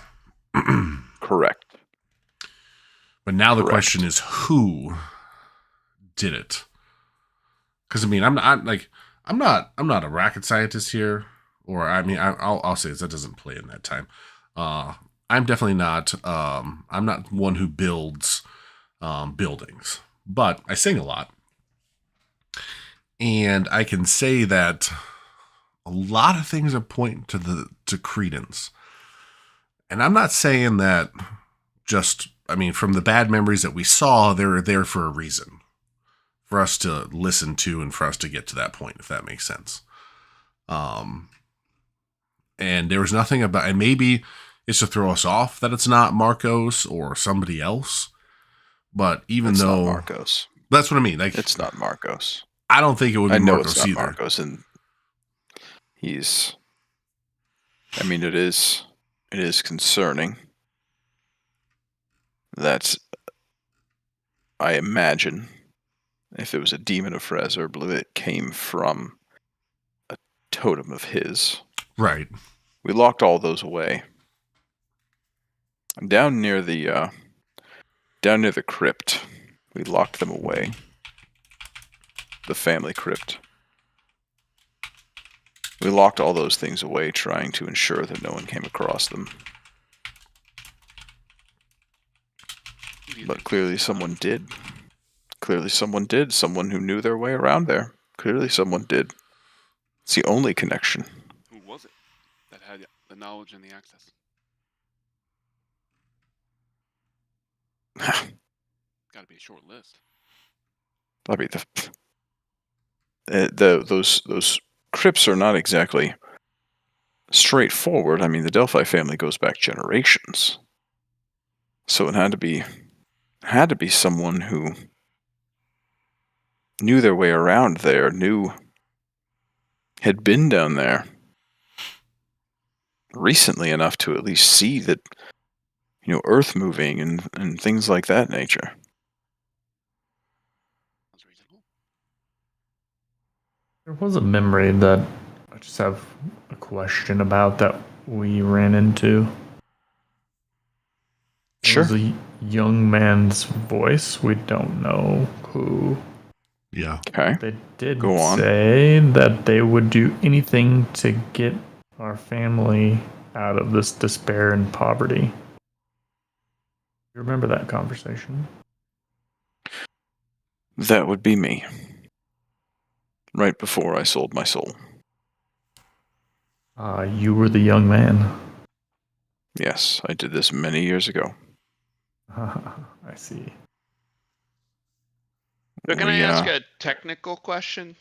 Correct. But now the Correct. question is, who did it? Because I mean, I'm not a rocket scientist here, or I mean, I'll say this, that doesn't play in that time. I'm definitely not. I'm not one who builds buildings, but I sing a lot, and I can say that a lot of things are pointing to Credence. And I'm not saying that just, I mean, from the bad memories that we saw, they're there for a reason. For us to listen to and for us to get to that point, if that makes sense. And there was nothing about, and maybe it's to throw us off that it's not Marcos or somebody else. But even It's though not Marcos. That's what I mean. Like, It's not Marcos. I don't think it would be I know Marcos it's not either. Marcos, and I mean, it is concerning that I imagine if it was a demon of Frazer Blue, it came from a totem of his. Right. We locked all those away. Down near the crypt, we locked them away. The family crypt. We locked all those things away, trying to ensure that no one came across them. But clearly someone did. Clearly someone did. Someone who knew their way around there. Clearly someone did. It's the only connection. Who was it that had the knowledge and the access? Got to be a short list. I mean, those crypts are not exactly straightforward. I mean, the Delphi family goes back generations, so it had to be someone who knew their way around there, had been down there recently enough to at least see that, earth moving and things like that nature. Sounds reasonable. There was a memory that I just have a question about that we ran into. It was a young man's voice. We don't know who. Yeah. Okay. They did Go on. say that they would do anything to get our family out of this despair and poverty. You remember that conversation? That would be me. Right before I sold my soul. You were the young man. Yes, I did this many years ago. I see. So can I ask a technical question?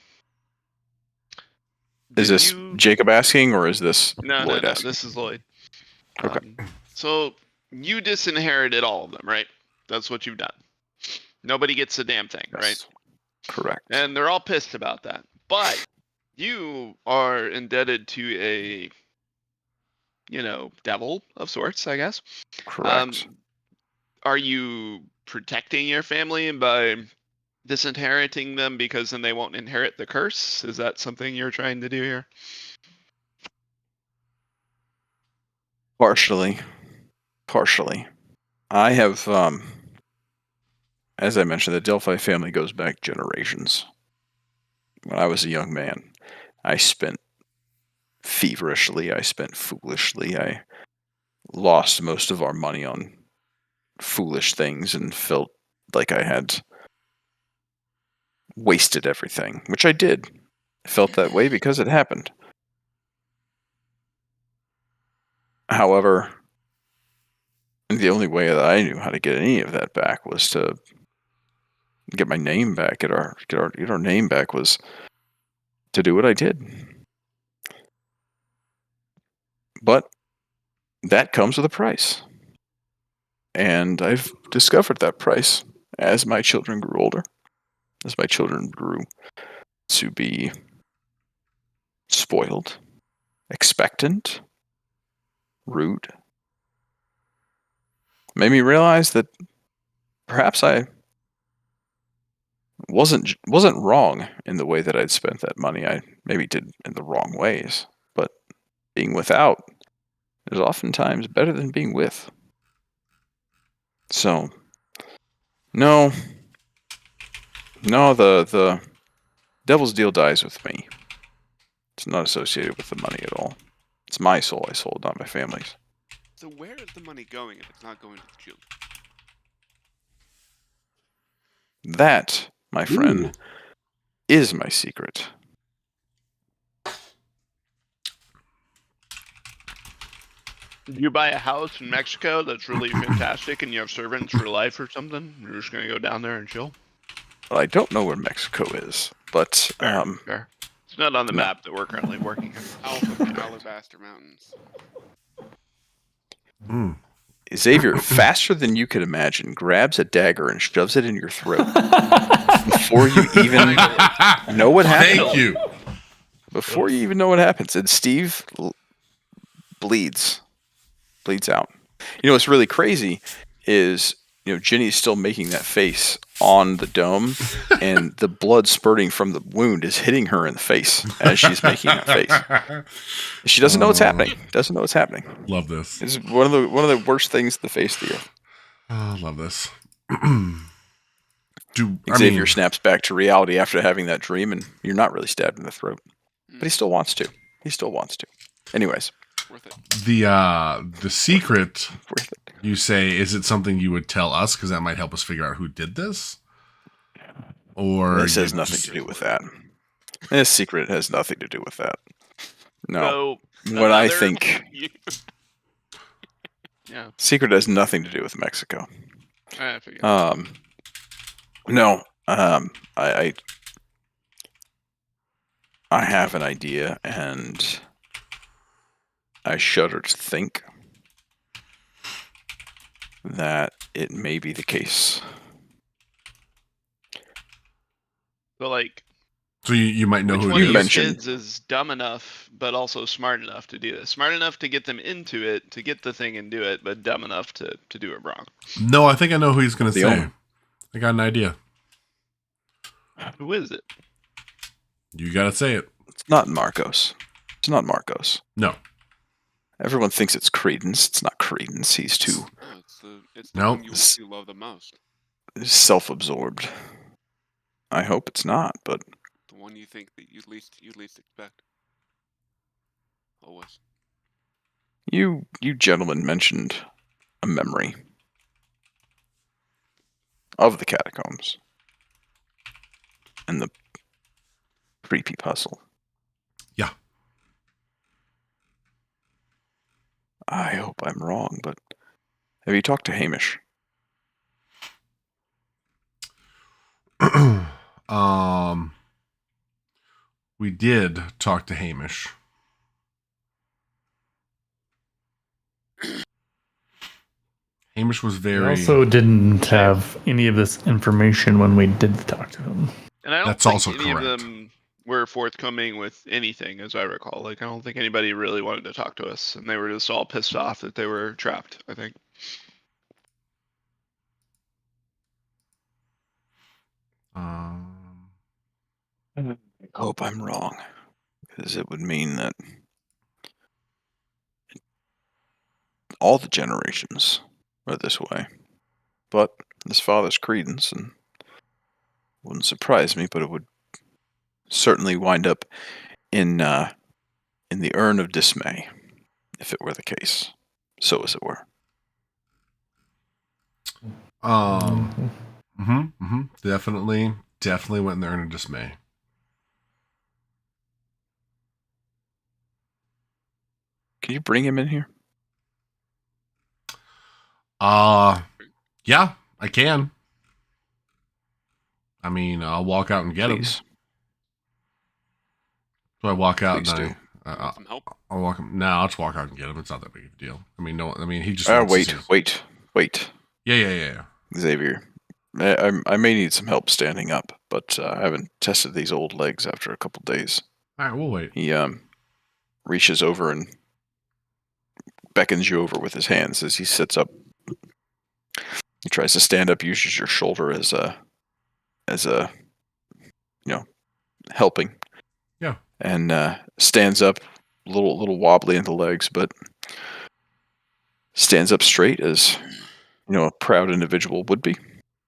Is Did this you- Jacob asking, or is this No, Lloyd asking? this is Lloyd. Okay. So you disinherited all of them, right? That's what you've done. Nobody gets a damn thing, right? Yes. Correct. And they're all pissed about that. But you are indebted to a, devil of sorts, I guess. Correct. Are you protecting your family by disinheriting them because then they won't inherit the curse? Is that something you're trying to do here? Partially. I have, as I mentioned, the Delphi family goes back generations. When I was a young man, I spent feverishly, I spent foolishly, I lost most of our money on foolish things and felt like I had wasted everything, which I did. I felt that way because it happened. However, the only way that I knew how to get any of that back was to get my name back, get our name back, was to do what I did. But that comes with a price. And I've discovered that price as my children grew older, as my children grew to be spoiled, expectant, rude. Made me realize that perhaps I wasn't wrong in the way that I'd spent that money. I maybe did in the wrong ways, but being without is oftentimes better than being with. So, no, the devil's deal dies with me. It's not associated with the money at all. It's my soul I sold, not my family's. So where is the money going if it's not going to the children? That, my friend, is my secret. You buy a house in Mexico that's really fantastic and you have servants for life or something? You're just gonna go down there and chill? Well, I don't know where Mexico is, but Fair. It's not on the no. map that we're currently working in. South of the Alabaster Mountains. Mm. Xavier, faster than you could imagine, grabs a dagger and shoves it in your throat before you even know what happened. Thank you. Before you even know what happens, and Steve bleeds out. You know what's really crazy is, you know, Ginny's still making that face on the dome, and the blood spurting from the wound is hitting her in the face as she's making that face. She doesn't know what's happening. Doesn't know what's happening. Love this. It's one of the worst things to face the earth. Oh, love this. Xavier snaps back to reality after having that dream, and you're not really stabbed in the throat, but he still wants to. He still wants to. Anyways, Worth it. the secret, worth it. you say, is it something you would tell us because that might help us figure out who did this? Or This has you nothing just- to do with that. This secret has nothing to do with that. No. So, What I another- think, Yeah, secret has nothing to do with Mexico. I figured. No. I have an idea, and I shudder to think that it may be the case. But like, So you might know which who one it of is. these mentioned- kids is dumb enough, but also smart enough to do this? Smart enough to get them into it, to get the thing and do it, but dumb enough to do it wrong. No, I think I know who he's going to The say. owner. I got an idea. Who is it? You got to say it. It's not Marcos. It's not Marcos. No. Everyone thinks it's Credence. It's not Credence. He's too No, it's the Nope. one you love the most. self-absorbed. I hope it's not, but The one you think that you least expect. Always. you gentlemen mentioned a memory of the catacombs and the creepy puzzle. Yeah. I hope I'm wrong, but have you talked to Hamish? We did talk to Hamish. Hamish was We very. also didn't have any of this information when we did talk to him. And I don't That's think also any correct. of them were forthcoming with anything, as I recall. Like, I don't think anybody really wanted to talk to us, and they were just all pissed off that they were trapped, I think. I hope I'm wrong, because it would mean that all the generations are this way. But his father's Credence, and wouldn't surprise me, but it would certainly wind up in the urn of dismay, if it were the case. So as it were. Definitely went in there in dismay. Can you bring him in here? Yeah, I can. I mean, I'll walk out and get him. Please. So I walk out Please and do. Some help. I'll walk him. No, I'll just walk out and get him. It's not that big of a deal. I mean, no. I mean, he just. wants to Wait. see- Yeah. Xavier, I may need some help standing up, but I haven't tested these old legs after a couple days. All right, we'll wait. He reaches over and beckons you over with his hands as he sits up. He tries to stand up, uses your shoulder as a helping. Yeah. And stands up, a little wobbly in the legs, but stands up straight as a proud individual would be.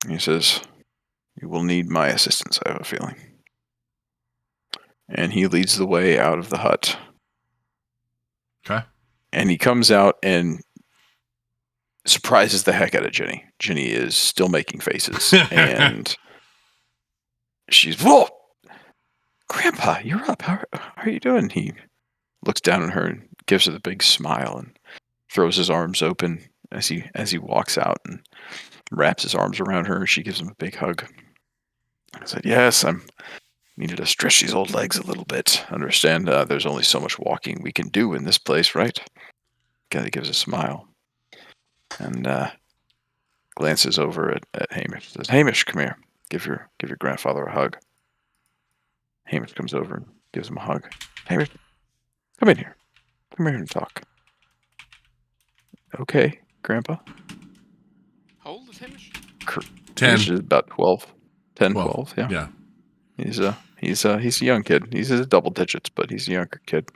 And he says, "You will need my assistance, I have a feeling." And he leads the way out of the hut. Okay. And he comes out and surprises the heck out of Jenny. Jenny is still making faces, and she's, "Whoa, Grandpa, you're up. How are you doing?" He looks down at her and gives her the big smile and throws his arms open as he walks out and wraps his arms around her. She gives him a big hug. I said, "Yes, I'm needed to stretch these old legs a little bit. Understand, there's only so much walking we can do in this place, right?" He gives a smile and glances over at Hamish. Says, "Hamish, come here. Give your grandfather a hug." Hamish comes over and gives him a hug. "Hamish, come in here. Come here and talk." "Okay, Grandpa." How old is Hamish? 10. Hamish is about 12. 10, 12. 12, yeah. Yeah. He's a young kid. He's in double digits, but he's a younger kid.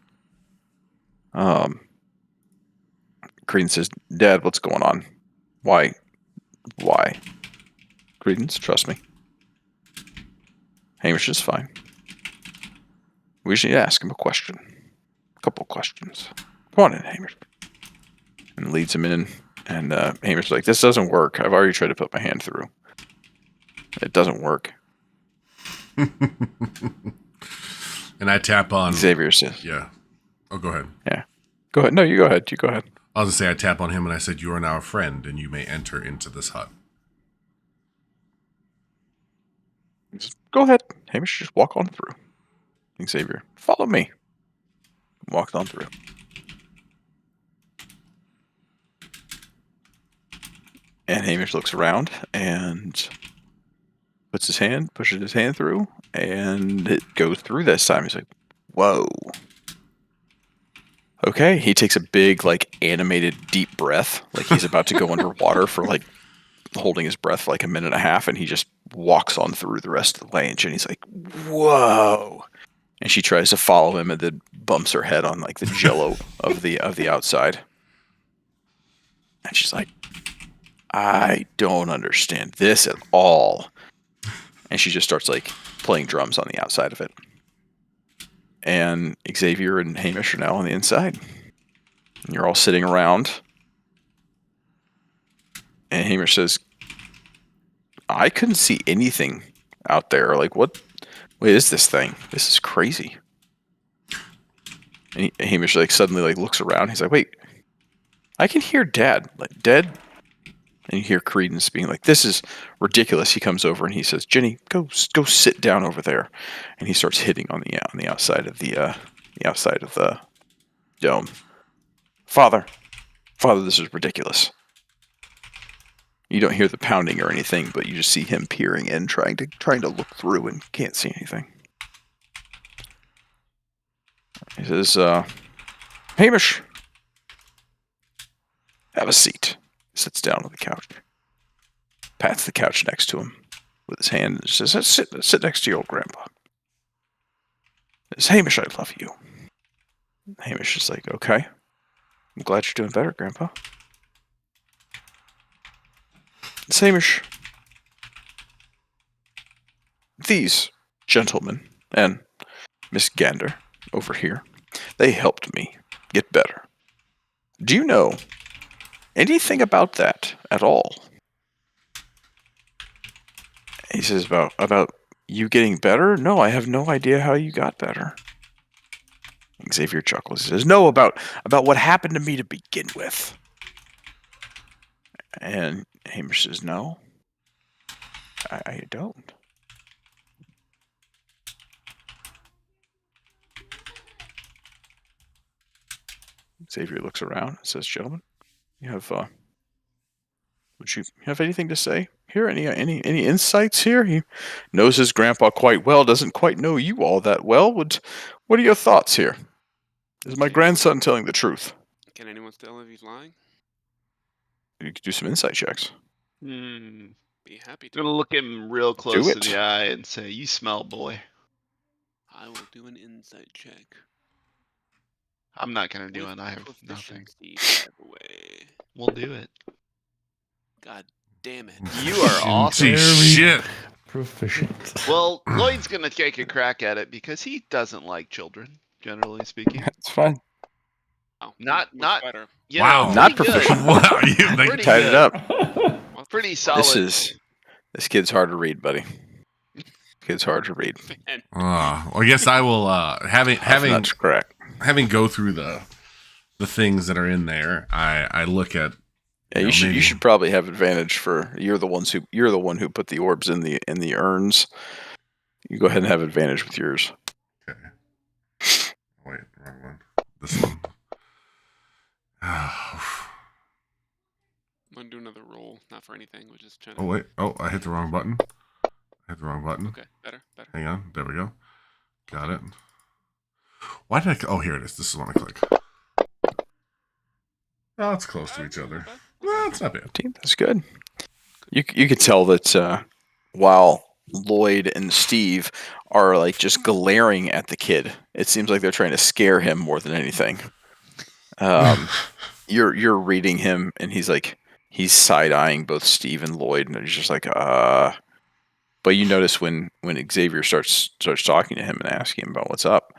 Credence says, "Dad, what's going on? Why? Credence, trust me. Hamish is fine. We just need to ask him a question. A couple questions. Come on in, Hamish." And leads him in. And Hamish is like, "This doesn't work. I've already tried to put my hand through. It doesn't work." And I tap on. Xavier says, Yeah. Oh, go ahead. "Go ahead. No, you go ahead. You go ahead." I was going to say, I tap on him and I said, "You are now a friend and you may enter into this hut." He says, "Go ahead, Hamish. Just walk on through." And Xavier, "Follow me." Walked on through. And Hamish looks around and pushes his hand through, and it goes through this time. He's like, "Whoa." Okay, he takes a big, animated deep breath, like he's about to go underwater for, holding his breath for, a minute and a half, and he just walks on through the rest of the way, and Jenny's like, "Whoa." And she tries to follow him and then bumps her head on, the jello of the outside. And she's like, "I don't understand this at all." And she just starts, playing drums on the outside of it. And Xavier and Hamish are now on the inside. And you're all sitting around. And Hamish says, "I couldn't see anything out there. What is this thing? This is crazy." And Hamish, suddenly, looks around. He's like, "Wait, I can hear Dad. Dad?" And you hear Credence being like, "This is ridiculous." He comes over and he says, "Jenny, go sit down over there." And he starts hitting on the outside of the dome. Father, this is ridiculous." You don't hear the pounding or anything, but you just see him peering in, trying to look through, and can't see anything. He says, "Hamish, have a seat." Sits down on the couch, pats the couch next to him with his hand, and says, sit next to your old grandpa." He says, "Hamish, I love you." Hamish is like, "Okay, I'm glad you're doing better, Grandpa." He says, "Hamish, these gentlemen and Miss Gander over here, they helped me get better. Do you know anything about that at all?" He says, about you getting better? "No, I have no idea how you got better." Xavier chuckles. He says, "No, about what happened to me to begin with." And Hamish says, "No, I don't." Xavier looks around and says, "Gentlemen, you have would you have anything to say here? Any insights here?" He knows his grandpa quite well, doesn't quite know you all that well. What are your thoughts here? Is my grandson telling the truth? Can anyone tell if he's lying? You could do some insight checks. Hmm. Be happy I'm to. gonna look him real close in it. the eye and say, "You smell, boy." will do an insight check. I'm not gonna do With it. I have nothing. proficiency, by the way. We'll do it. God damn it. You are awesome. Very Shit. proficient. Well, Lloyd's gonna take a crack at it because he doesn't like children, generally speaking. It's fine. Wow, Not- much not- better. You Wow. know, Not pretty good. proficient. Wow, you like, Pretty Tied good. it up. What the Pretty fuck? solid. This kid's hard to read, buddy. Kid's hard to read. Man, well, I guess I will having That's correct. go through the things that are in there. I look at Yeah, know, you maybe- should probably have advantage for you're the one who put the orbs in the urns. You go ahead and have advantage with yours. okay. Wait, wrong one. This one. I'm gonna do another roll, not for anything, but just trying to. Oh wait. Oh, I hit the wrong button. I hit the wrong button. Okay, better. Hang on. There we go. Got it. Why did I? Oh, here it is. This is one I click. Oh, it's close to each other. Well, it's not bad. Team, that's good. You could tell that while Lloyd and Steve are like just glaring at the kid, it seems like they're trying to scare him more than anything. You're reading him, and he's side eyeing both Steve and Lloyd, and he's just like, But you notice when Xavier starts talking to him and asking him about what's up,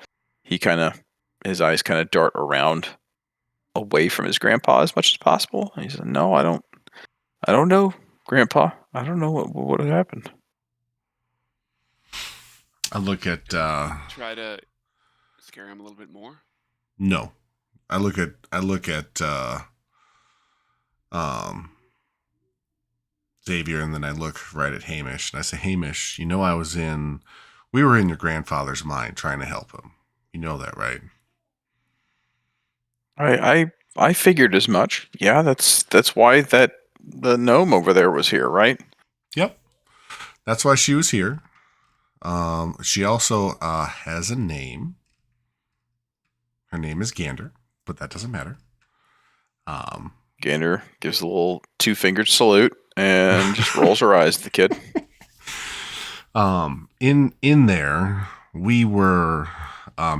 his eyes kind of dart around away from his grandpa as much as possible. And he said, "No, I don't know, Grandpa. I don't know what happened." I look at Try to scare him a little bit more. no. I look at Xavier, and then I look right at Hamish, and I say, Hamish, we were in your grandfather's mind trying to help him. You know that, right? I figured as much. Yeah, that's why the gnome over there was here, right? Yep. That's why she was here. She also has a name. Her name is Gander, but that doesn't matter. Gander gives a little 2-fingered salute and just rolls her eyes at the kid. In there, we were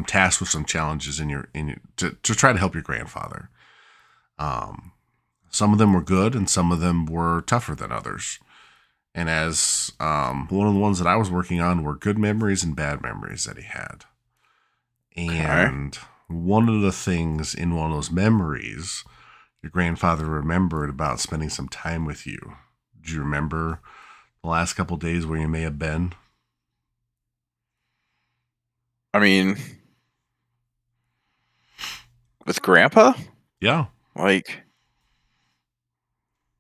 tasked with some challenges to try to help your grandfather. Some of them were good, and some of them were tougher than others. And as one of the ones that I was working on were good memories and bad memories that he had. And one of the things in one of those memories, your grandfather remembered about spending some time with you. Do you remember the last couple of days where you may have been? I mean, with Grandpa? Yeah.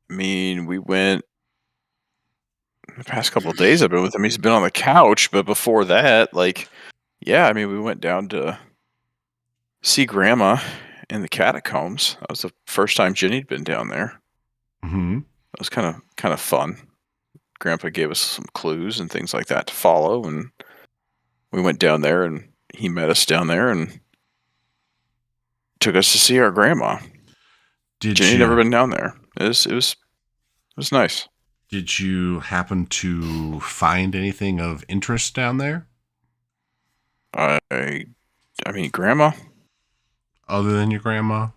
We went the past couple of days I've been with him. He's been on the couch, but before that, we went down to see Grandma in the catacombs. That was the first time Jenny'd been down there. Mm-hmm. It was kind of fun. Grandpa gave us some clues and things like that to follow, and we went down there, and he met us down there and took us to see our grandma. Jenny never been down there. It was nice. Did you happen to find anything of interest down there? I mean, Grandma. Other than your grandma?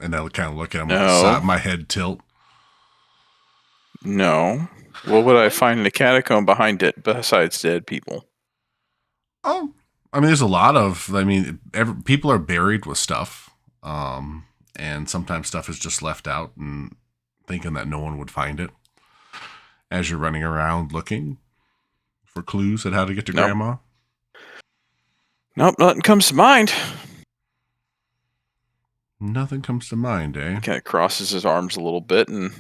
And I kind of look at him with No. my head tilt. No. What would I find in a catacomb besides dead people? Oh, I mean, there's a lot of. People are buried with stuff, and sometimes stuff is just left out and thinking that no one would find it. As you're running around looking for clues at how to get to Nope. Grandma. Nope, nothing comes to mind. Nothing comes to mind, eh? Kind of crosses his arms a little bit and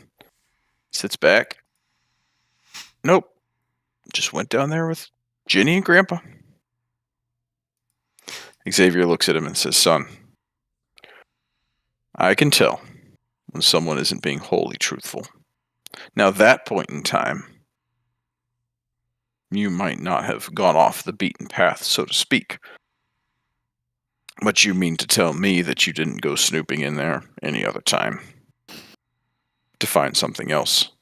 sits back. Nope. Just went down there with Jenny and Grandpa. Xavier looks at him and says, "Son, I can tell when someone isn't being wholly truthful. Now, that point in time, you might not have gone off the beaten path, so to speak. But you mean to tell me that you didn't go snooping in there any other time to find something else?"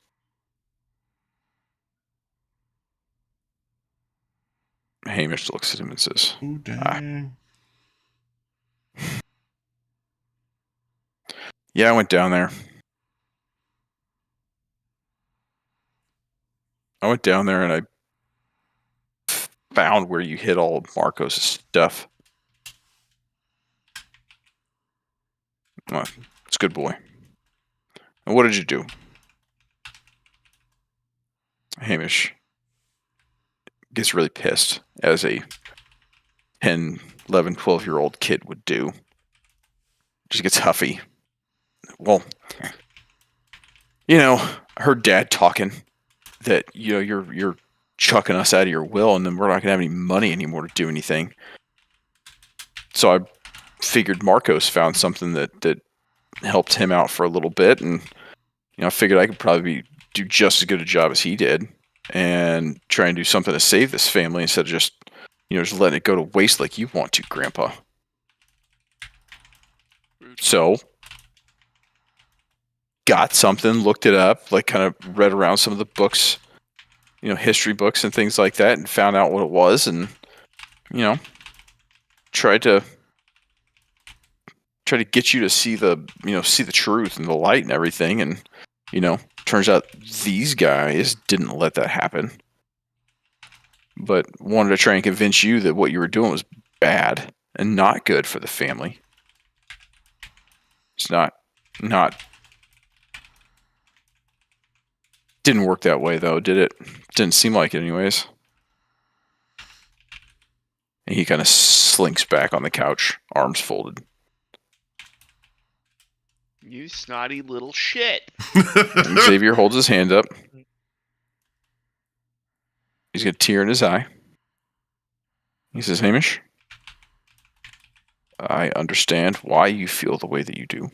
Hamish looks at him and says, Ooh, dang. "Yeah, I went down there. And I found where you hid all of Marcos' stuff. Well, it's a good boy. And what did you do?" Hamish gets really pissed, as a 10, 11, 12-year-old kid would do. Just gets huffy. "Well, I heard Dad talking that you're chucking us out of your will, and then we're not gonna have any money anymore to do anything. So I figured Marcos found something that helped him out for a little bit, and I figured I could probably do just as good a job as he did, and try and do something to save this family instead of just letting it go to waste like you want to, Grandpa. So got something, looked it up, like kind of read around some of the books, history books and things like that, and found out what it was, and tried to get you to see the truth and the light and everything, and turns out these guys didn't let that happen, but wanted to try and convince you that what you were doing was bad and not good for the family. It's not didn't work that way, though, did it? Didn't seem like it anyways." And he kind of slinks back on the couch, arms folded. You snotty little shit. And Xavier holds his hand up. He's got a tear in his eye. He says, "Hamish, I understand why you feel the way that you do.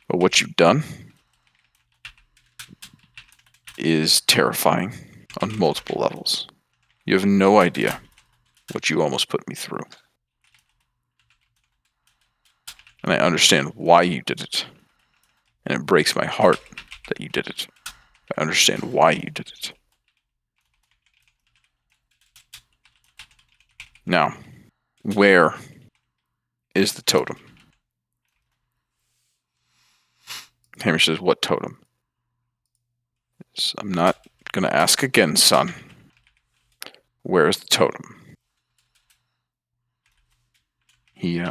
But what you've done is terrifying on multiple levels. You have no idea what you almost put me through. And I understand why you did it. And it breaks my heart that you did it. I understand why you did it. Now, where is the totem?" Hamish says, "What totem?" "I'm not going to ask again, son. Where is the totem?" He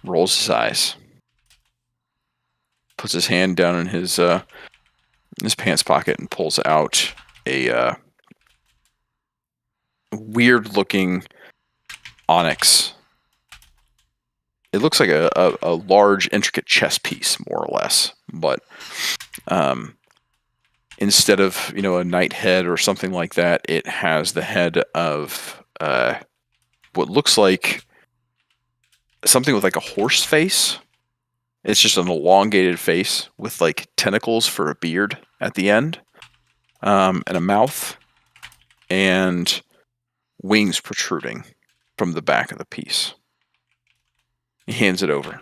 rolls his eyes, puts his hand down in his pants pocket, and pulls out a weird-looking onyx. It looks like a large, intricate chess piece, more or less, but instead of a knight head or something like that, it has the head of what looks like something with like a horse face. It's just an elongated face with like tentacles for a beard at the end, and a mouth, and wings protruding from the back of the piece. He hands it over.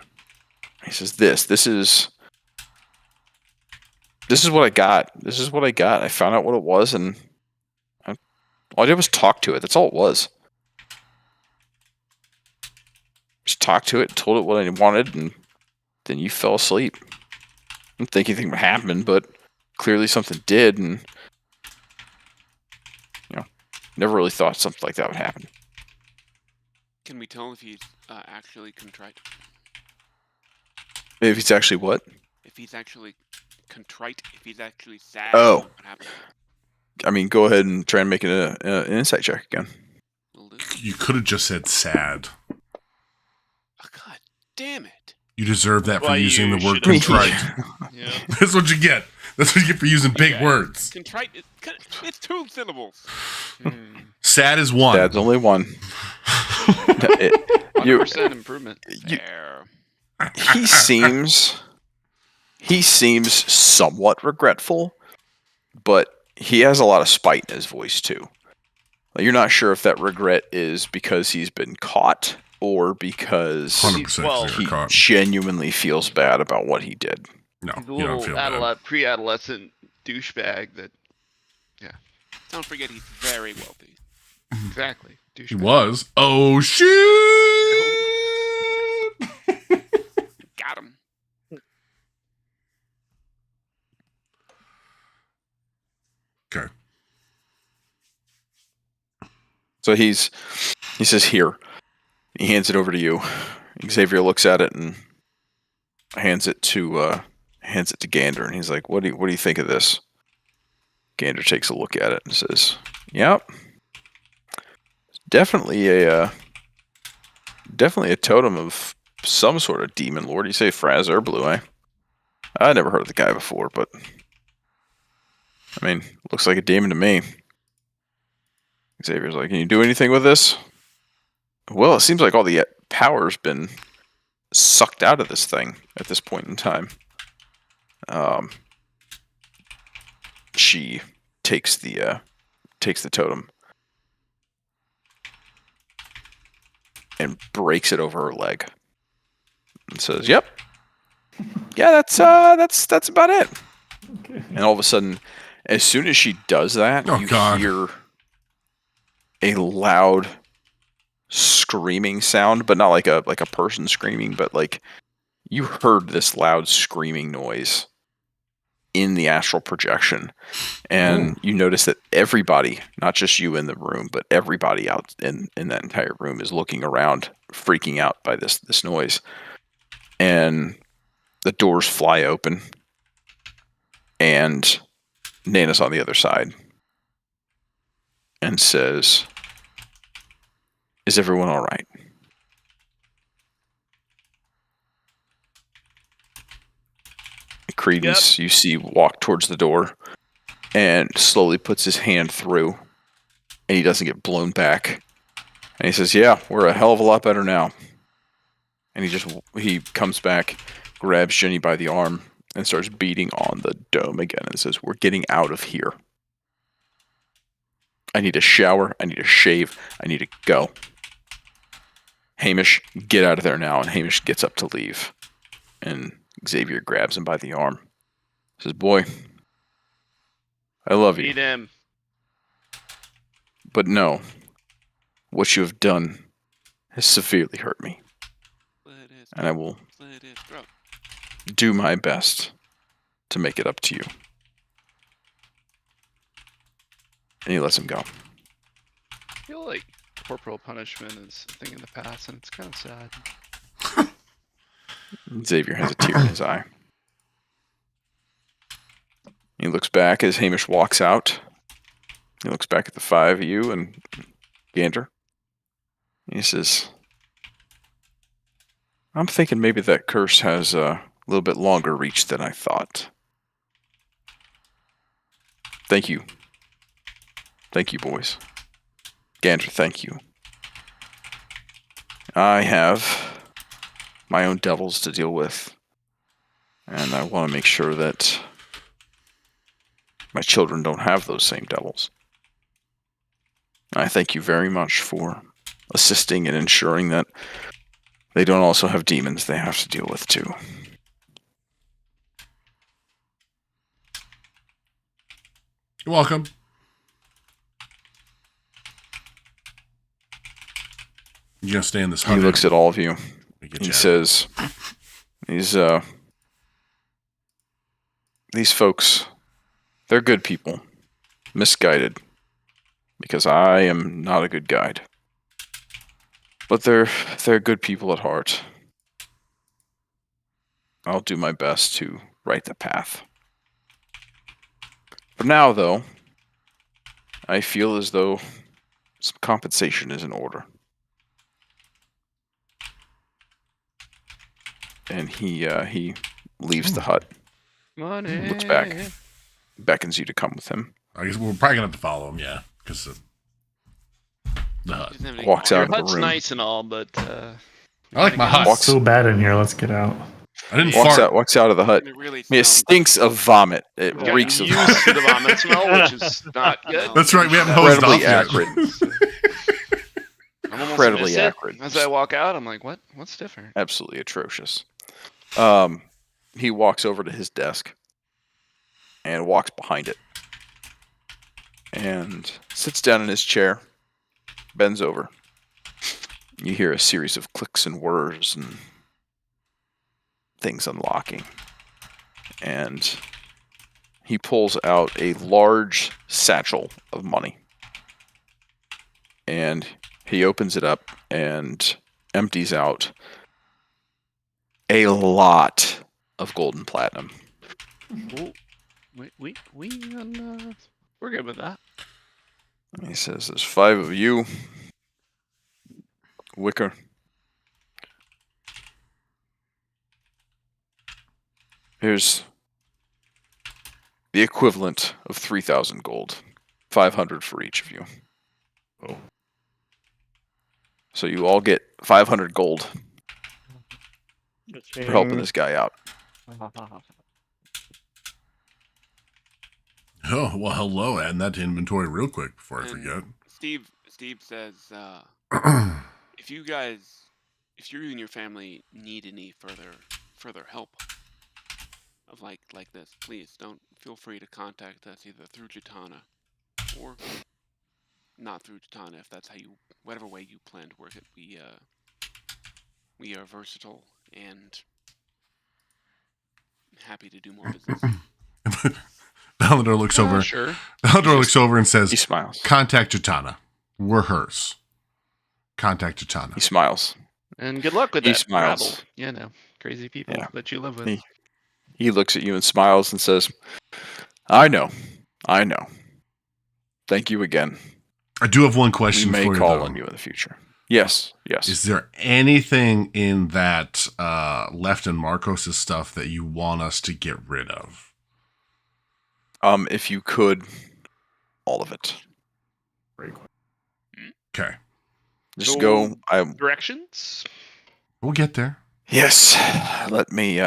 He says, This is what I got. This is what I got. I found out what it was, and all I did was talk to it. That's all it was. Just talked to it, told it what I wanted, and then you fell asleep. I didn't think anything would happen, but clearly something did, and never really thought something like that would happen." Can we tell if he's actually contrite? If he's actually what? If he's actually contrite, if he's actually sad. Oh. What happened? I mean, go ahead and try and make an insight check again. Will do. You could have just said sad. Oh, God damn it. You deserve that for Well, using you the word should've- contrite. Yeah. That's what you get. That's what you get for using big Okay. words. Contrite, it's 2 syllables. Sad is one. Dad's only one. 100% improvement. There. He seems somewhat regretful, but he has a lot of spite in his voice too. Like, you're not sure if that regret is because he's been caught or because 100% Well, clear he caught. genuinely feels bad about what he did. No, He's a you don't little feel bad. pre-adolescent douchebag that. Don't forget he's very wealthy. Exactly. He Douchebag. was. Oh shit! Got him. Okay. So he says, here. He hands it over to you. Xavier looks at it and hands it to Gander, and he's like, what do you think of this? Gander takes a look at it and says, yep. Definitely a totem of some sort of demon lord. You say Fraz or Blue Eye? I never heard of the guy before, but I mean, looks like a demon to me. Xavier's like, can you do anything with this? Well, it seems like all the power's been sucked out of this thing at this point in time. She takes the totem and breaks it over her leg and says, "Yep, yeah, that's about it." Okay. And all of a sudden, as soon as she does that, Oh, you God. hear a loud screaming sound, but not like a person screaming, but like you heard this loud screaming noise in the astral projection. And you notice that everybody, not just you in the room, but everybody out in that entire room is looking around, freaking out by this noise. And the doors fly open, and Nana's on the other side and says, "Is everyone all right?" Credence, you see, walk towards the door and slowly puts his hand through, and he doesn't get blown back. And he says, "Yeah, we're a hell of a lot better now." And he comes back, grabs Jenny by the arm, and starts beating on the dome again and says, "We're getting out of here. I need a shower, I need a shave, I need to go. Hamish, get out of there now." And Hamish gets up to leave. And Xavier grabs him by the arm. Says, "Boy, I love you. Beat him. But no, what you have done has severely hurt me. Slit his And I throat. will Slit his throat. do my best to make it up to you." And he lets him go. I feel like corporal punishment is a thing in the past, and it's kind of sad. Xavier has a tear in his eye. He looks back as Hamish walks out. He looks back at the five of you and Gander. He says, "I'm thinking maybe that curse has a little bit longer reach than I thought. Thank you. Thank you, boys. Gander, thank you. I have my own devils to deal with, and I want to make sure that my children don't have those same devils. I thank you very much for assisting and ensuring that they don't also have demons they have to deal with too." You're welcome. You gonna stay in this He hut? looks at all of you. Get He you says, "These folks, they're good people, misguided, because I am not a good guide. But they're good people at heart. I'll do my best to right the path. For now, though, I feel as though some compensation is in order." And he leaves the hut, Money. looks back, beckons you to come with him. I guess we're probably gonna have to follow him, yeah, because the hut. Doesn't have any Walks armor. out Your of the hut's room. nice and all, but I like my hut. Walks- So bad in here. Let's get out. I didn't Walks fart. walks out of the hut. It really I mean, it sounds- stinks of vomit. It Got reeks of used vomit. to the vomit smell, which is not good. That's right. We haven't hosed off Incredibly yet. acrid. I'm almost Incredibly miss it. acrid. As I walk out, I'm like, what? What's different? Absolutely atrocious. He walks over to his desk and walks behind it and sits down in his chair bends over. You hear a series of clicks and whirs and things unlocking. And he pulls out a large satchel of money. And he opens it up and empties out a lot of gold and platinum. Ooh, we're good with that. And he says, there's 5 of you. Wicker. Here's the equivalent of 3,000 gold. 500 for each of you. Oh. So you all get 500 gold for helping this guy out. Oh, well, hello. Adding that to inventory real quick before I And forget. Steve says, if you and your family need any further help of like this, please don't feel free to contact us either through Jitana or not through Jitana if that's whatever way you plan to work it. We are versatile and happy to do more business. Valador looks over. Sure. Valador looks over and He says, smiles. contact Jitana. We're hers. Contact He Jitana. smiles. And good luck with He that smiles. rabble. Crazy people Yeah. that you live with. He looks at you and smiles and says, I know. Thank you again. I do have one We question may for you, call though. on you in the future. Yes. Is there anything in that left in Marcos' stuff that you want us to get rid of? If you could, all of it. Great question. Okay. Just So- go. Directions? We'll get there. Yes. Let me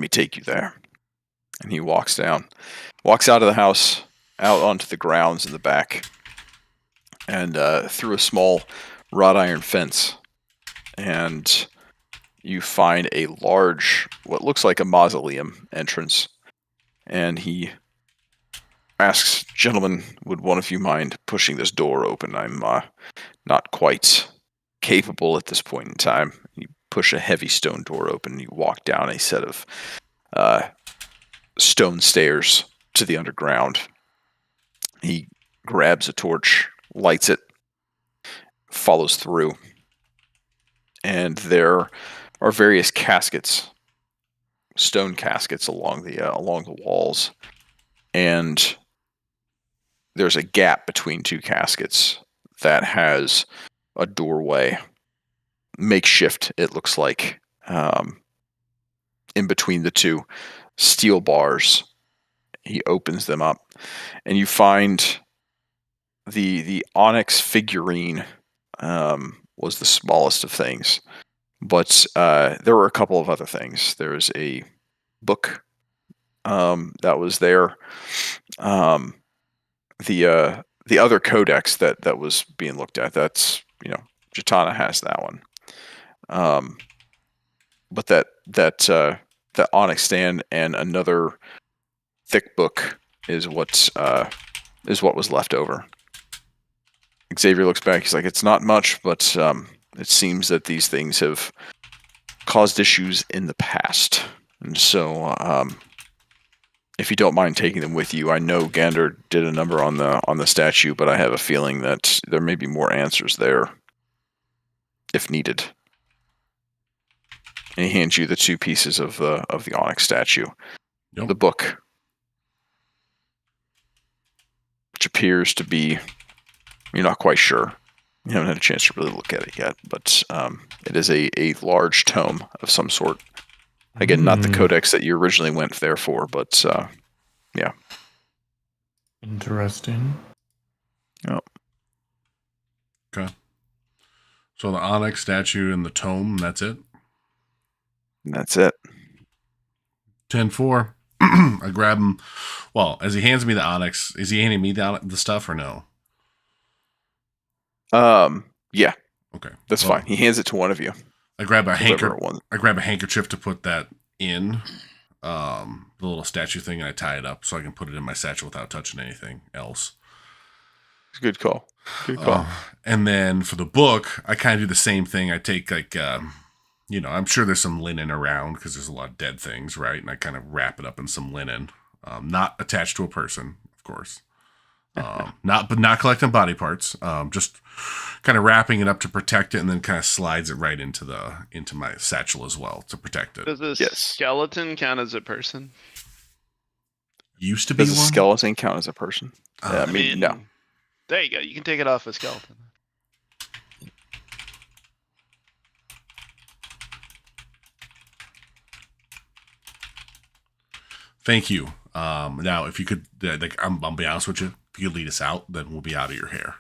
take you there. And he walks out of the house, out onto the grounds in the back, and through a small wrought iron fence, and you find a large, what looks like a mausoleum entrance, and he asks, gentlemen, would one of you mind pushing this door open? I'm not quite capable at this point in time. You push a heavy stone door open, and you walk down a set of stone stairs to the underground. He grabs a torch, lights it, follows through, and there are various caskets, stone caskets along the walls, and there's a gap between 2 caskets that has a doorway, makeshift it looks like, in between the 2 steel bars. He opens them up, and you find the onyx figurine was the smallest of things, but there were a couple of other things. There's a book that was there. The other codex that was being looked at, that's, Jitana has that one. But that onyx stand and another thick book is what was left over. Xavier looks back. He's like, it's not much, but it seems that these things have caused issues in the past. And so, if you don't mind taking them with you, I know Gander did a number on the statue, but I have a feeling that there may be more answers there, if needed. And he hands you the 2 pieces of the onyx statue, Yep. the book, which appears to be, you're not quite sure. You haven't had a chance to really look at it yet, but it is a large tome of some sort. Again, not the codex that you originally went there for, but yeah. Interesting. Okay. So the onyx statue and the tome, that's it? And that's it. 10-4. I grab him. Well, as he hands me the onyx, is he handing me the stuff or no? Yeah, Okay. that's Well, fine. He hands it to one of you. I grab a Whoever it was. I grab a handkerchief to put that in the little statue thing, and I tie it up so I can put it in my satchel without touching anything else. It's a good call. Good call. And then for the book, I kind of do the same thing. I take like, I'm sure there's some linen around because there's a lot of dead things, right? And I kind of wrap it up in some linen, not attached to a person, of course. Not collecting body parts. Just kind of wrapping it up to protect it, and then kind of slides it right into my satchel as well to protect it. Does a Yes. skeleton count as a person? Used to be Does a one. skeleton count as a person? I mean, no. There you go. You can take it off a skeleton. Thank you. Now, if you could, I'll be honest with you. If you could lead us out, then we'll be out of your hair.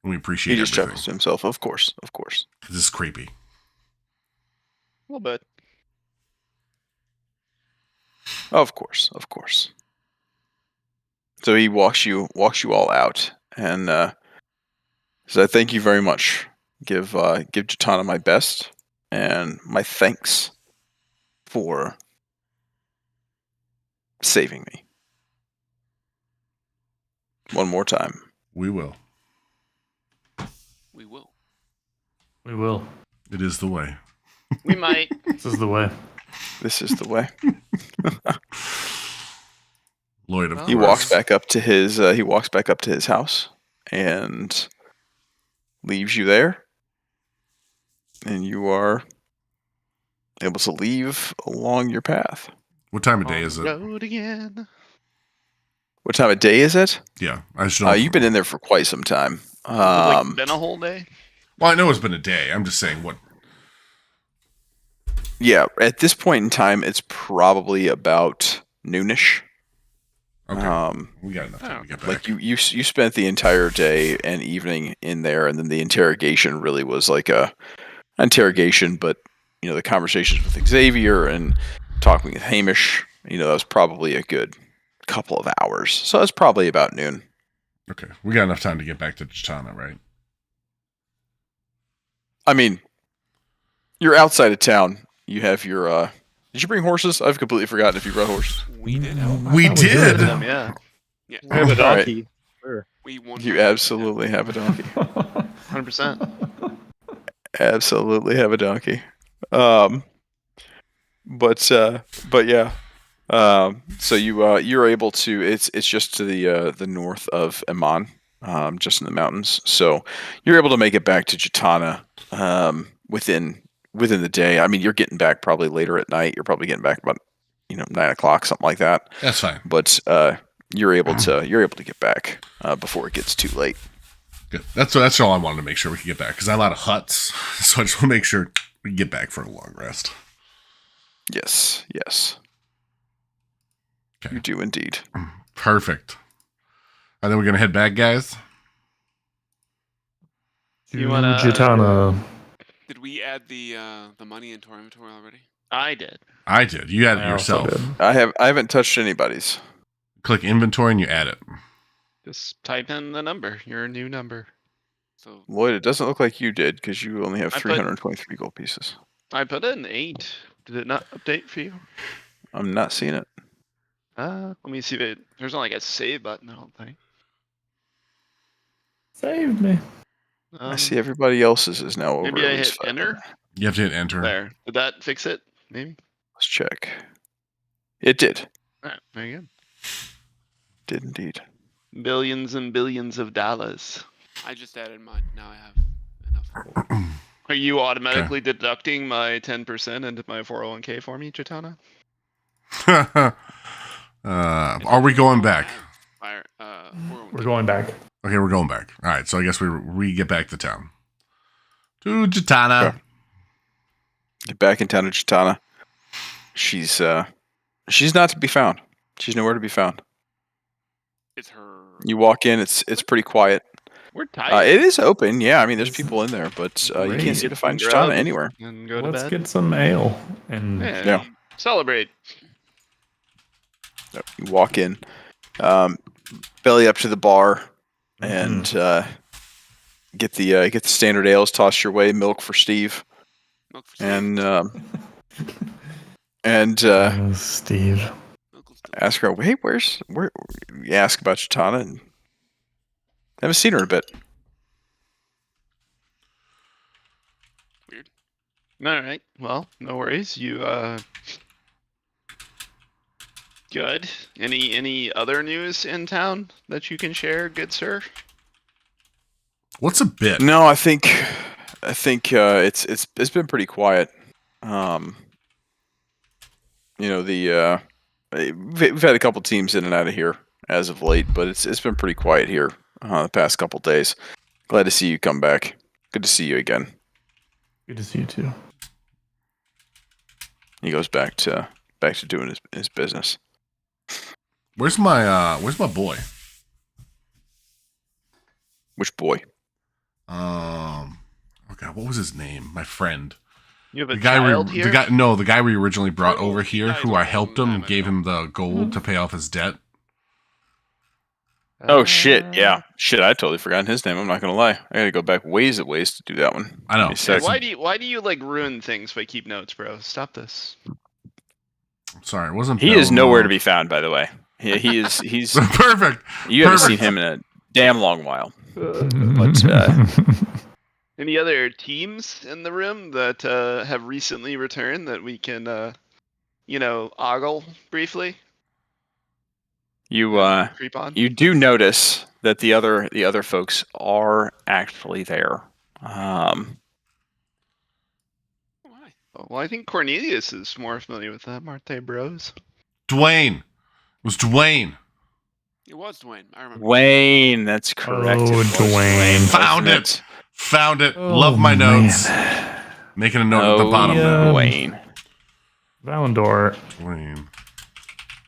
And we appreciate He just everything. chuckles to himself. Of course. 'Cause this is creepy. A little bit. Of course. So he walks you all out, and says, "Thank you very much. Give Jatana my best and my thanks for saving me. One more time." We will. We will. We will. It is the way. We might. This is the way. This is the way. Lloyd, of Well, He course. walks back up to his house and leaves you there, and you are able to leave along your path. What time of day is it? Road again. What time of day is it? Yeah, I just don't. You've been in there for quite some time. Like been a whole day. Well, I know it's been a day. I'm just saying what. Yeah, at this point in time, it's probably about noonish. Okay, we got enough time to get back. Like you spent the entire day and evening in there, and then the interrogation really was like a interrogation, but the conversations with Xavier and talking with Hamish, that was probably a good couple of hours. So it's probably about noon. Okay, we got enough time to get back to Chitana, right? I mean, you're outside of town. You have your. Did you bring horses? I've completely forgotten if you brought horses. We did. We did. Yeah. Yeah. We have a All right. donkey. Sure. We won. You absolutely have a donkey. 100%. Absolutely have a donkey. But yeah. So you're able to. It's just to the north of Amman, just in the mountains. So you're able to make it back to Jatana within the day. I mean, you're getting back probably later at night. You're probably getting back about 9:00, something like that. That's fine. But you're able to get back before it gets too late. Good. That's all I wanted to make sure we could get back because I have a lot of huts, so I just want to make sure we can get back for a long rest. Yes. Okay. You do indeed. Perfect. And then we're gonna head back, guys. You wanna- Jatana. Did we add the money into our inventory already? I did. I did. You added it I also yourself. did. I haven't touched anybody's. Click inventory and you add it. Just type in the number. Your new number. So Lloyd, it doesn't look like you did because you only have I put- 323 gold pieces. I put in 8. Did it not update for you? I'm not seeing it. Let me see if it. There's not like a save button. I don't think. Saved me. I see everybody else's is now over. Maybe at I least hit 500. enter. You have to hit enter. There. Did that fix it? Maybe. Let's check. It did. Alright, there you Did indeed. go. Billions and billions of dollars. I just added mine. Now I have enough. Are you automatically deducting my 10% into my 401k for me, Chitana? Are we going back? We're going back. Okay, we're going back. All right, so I guess we get back to town. To Jatana. Okay. Get back in town to Jatana. She's not to be found. She's nowhere to be found. It's her. You walk in, it's pretty quiet. We're tired. It is open, yeah. I mean, there's people in there, but you Great. can't seem to find Get Jatana some anywhere. And go to Let's bed. get some ale and Yeah. Celebrate. You walk in, belly up to the bar, and get the standard ales tossed your way. Milk for Steve, Milk for Steve. and Steve. Milk was delicious. ask her, hey, where? You ask about Jatana, and Haven't seen her in a bit. Weird. All right. Well, no worries. You good. Any other news in town that you can share, good sir? What's a bit? No, I think it's been pretty quiet. You know, we've had a couple teams in and out of here as of late, but it's been pretty quiet here the past couple days. Glad to see you come back. Good to see you again. Good to see you too. He goes back to doing his business. Where's my boy? Which boy? Oh god, what was his name? My friend. You have a The guy child we here. the guy we originally brought Oh, over here, guys, who I okay, helped long him, time gave ago. him the gold to pay off his debt. Oh shit! Yeah, shit. I totally forgotten his name. I'm not gonna lie. I gotta go back ways to do that one. I know. Give me a sec. Why do you like ruin things by keep notes, bro? Stop this. Sorry, it wasn't. He Bill, is nowhere to no. be found, by the way. He is. He's. Perfect. You haven't seen Perfect. him in a damn long while. Any other teams in the room that have recently returned that we can, ogle briefly? You Creep on. you do notice that the other folks are actually there. Why? Well, I think Cornelius is more familiar with them, aren't they, bros? Dwayne. It was Dwayne. It was Dwayne. I remember. Wayne, that's correct. Oh, It was Dwayne. Found wasn't it. Found it. Oh, Love my notes. man. Making a note at the Oh, bottom yeah. now. Wayne. Valandor, Dwayne.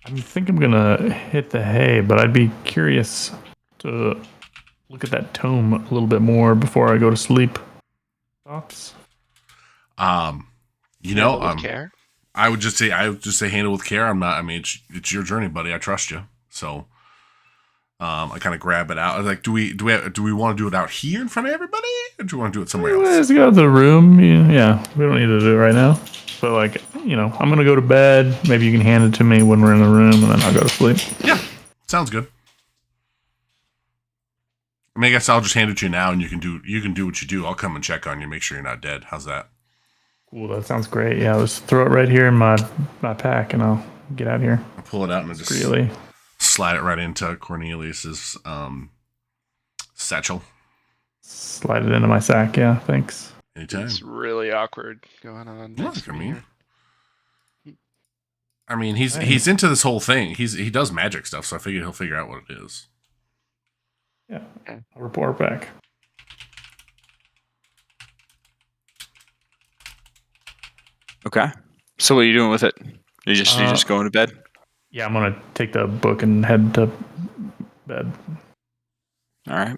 I think I'm gonna hit the hay, but I'd be curious to look at that tome a little bit more before I go to sleep. Thoughts? Handle with care. I would just say handle with care. I mean, it's your journey, buddy. I trust you. So, I kind of grab it out. I was like, do we want to do it out here in front of everybody, or do we want to do it somewhere else? Let's go to the room. Yeah, we don't need to do it right now. But like, I'm gonna go to bed. Maybe you can hand it to me when we're in the room, and then I'll go to sleep. Yeah, sounds good. I mean, I guess I'll just hand it to you now, and you can do what you do. I'll come and check on you, make sure you're not dead. How's that? Cool, that sounds great. Yeah, let's throw it right here in my pack, and I'll get out of here. I'll pull it out and just Really? slide it right into Cornelius's satchel. Slide it into my sack. Yeah, thanks. Anytime. It's really awkward going on. Look, next to I me mean, here. he's into this whole thing. He does magic stuff, so I figured he'll figure out what it is. Yeah, I'll report back. Okay. So what are you doing with it? You just going to bed? Yeah, I'm gonna take the book and head to bed. All right.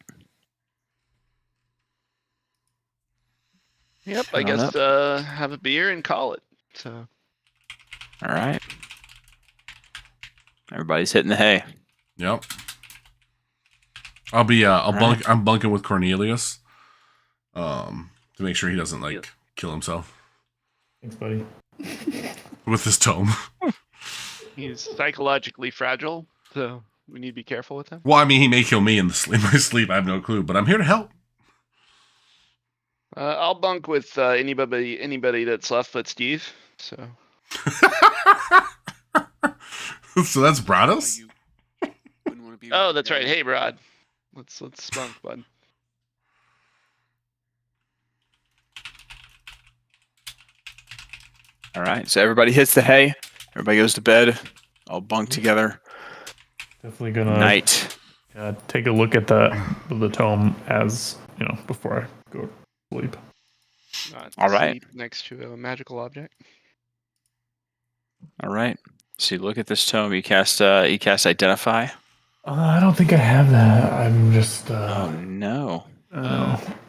Yep, I Head on guess up. have a beer and call it. So All right. Everybody's hitting the hay. Yep. I'll be Right. I'm bunking with Cornelius, to make sure he doesn't Yeah. kill himself Thanks, buddy. with his tome. he's psychologically fragile, so we need to be careful with him. Well, I mean, he may kill me in my sleep. I have no clue, but I'm here to help. I'll bunk with anybody that's left but Steve. So So that's Why Brados. you wouldn't want to be. oh, with that's the right. guy. Hey, Rod, let's bunk, bud. All right. So everybody hits the hay. Everybody goes to bed. All bunk together. Definitely gonna Night. take a look at the tome as before I go to sleep. All right. Sleep next to a magical object. All right. So you look at this tome. You cast identify. I don't think I have that. I'm just. Oh no.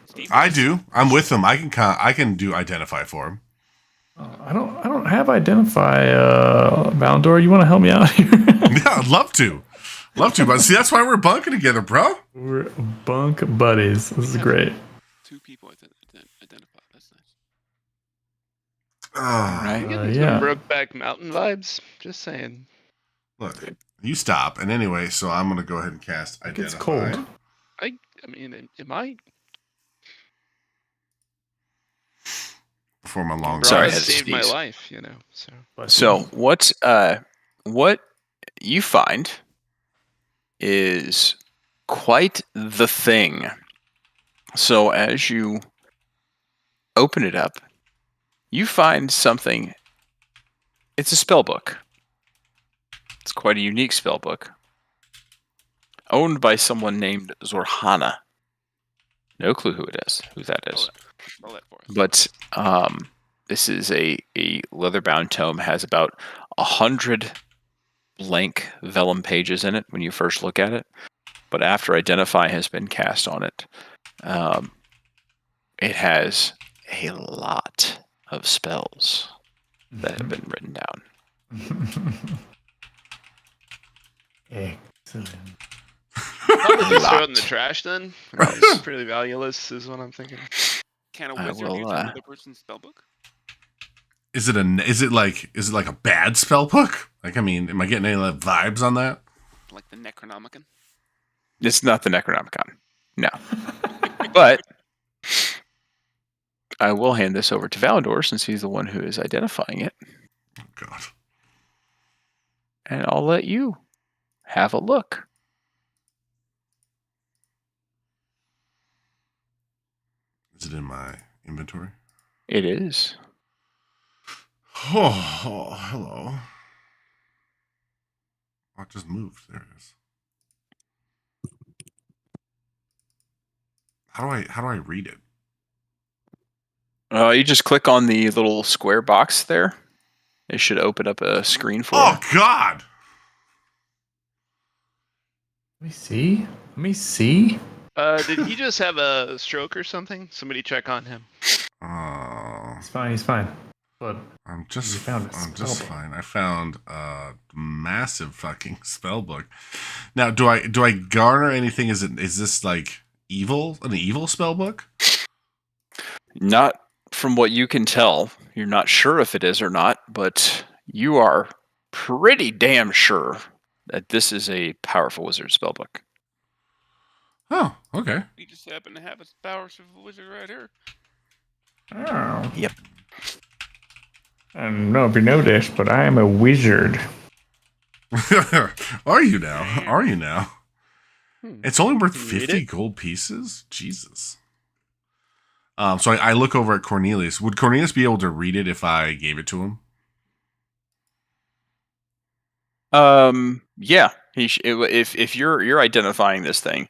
Steve, I do. I'm with him. I can do identify for him. I don't have identify. Valandor, you want to help me out here? Yeah, I'd love to. But see, that's why we're bunking together, bro. We're bunk buddies. This is great. 2 people identify. That's nice. Ah, Right. Getting yeah. some Brokeback Mountain vibes. Just saying. Look, you stop. And anyway, so I'm gonna go ahead and cast It identify. gets cold. I mean, it might. Before my long Sorry, I Bronze had to saved my sneeze. life, you know. So So what you find is quite the thing. So as you open it up, you find something. It's a spell book. It's quite a unique spell book. Owned by someone named Zorhana. No clue who that is. Spell that for us. But this is a leather-bound tome. Has about 100 blank vellum pages in it when you first look at it. But after Identify has been cast on it, it has a lot of spells that have been written down. Excellent. probably just throw Lot. it in the trash then. It's pretty valueless, is what I'm thinking. Can a I wizard will, use another person's spellbook? Is it like a bad spell book? Like, I mean, am I getting any like, vibes on that? Like the Necronomicon? It's not the Necronomicon. No. But I will hand this over to Valador since he's the one who is identifying it. Oh God. And I'll let you have a look. Is it in my inventory? It is. Oh, hello. Oh, it just moved. There it is. How do I read it? You just click on the little square box there. It should open up a screen for Oh you. God! Let me see. Let me see. Did he just have a stroke or something? Somebody check on him. He's fine. He's fine. But I'm just You found a I'm just spellbook. fine. I found a massive fucking spell book. Now, do I garner anything? Is this like evil? An evil spell book? Not from what you can tell. You're not sure if it is or not, but you are pretty damn sure that this is a powerful wizard spellbook. Oh, okay. We just happen to have a powers of a wizard right here. oh. Yep. I don't know if you know this, but I am a wizard. Are you now? Are you now? It's only worth Can you read 50 it? gold pieces? Jesus. So I look over at Cornelius. Would Cornelius be able to read it if I gave it to him? Yeah. If you're identifying this thing,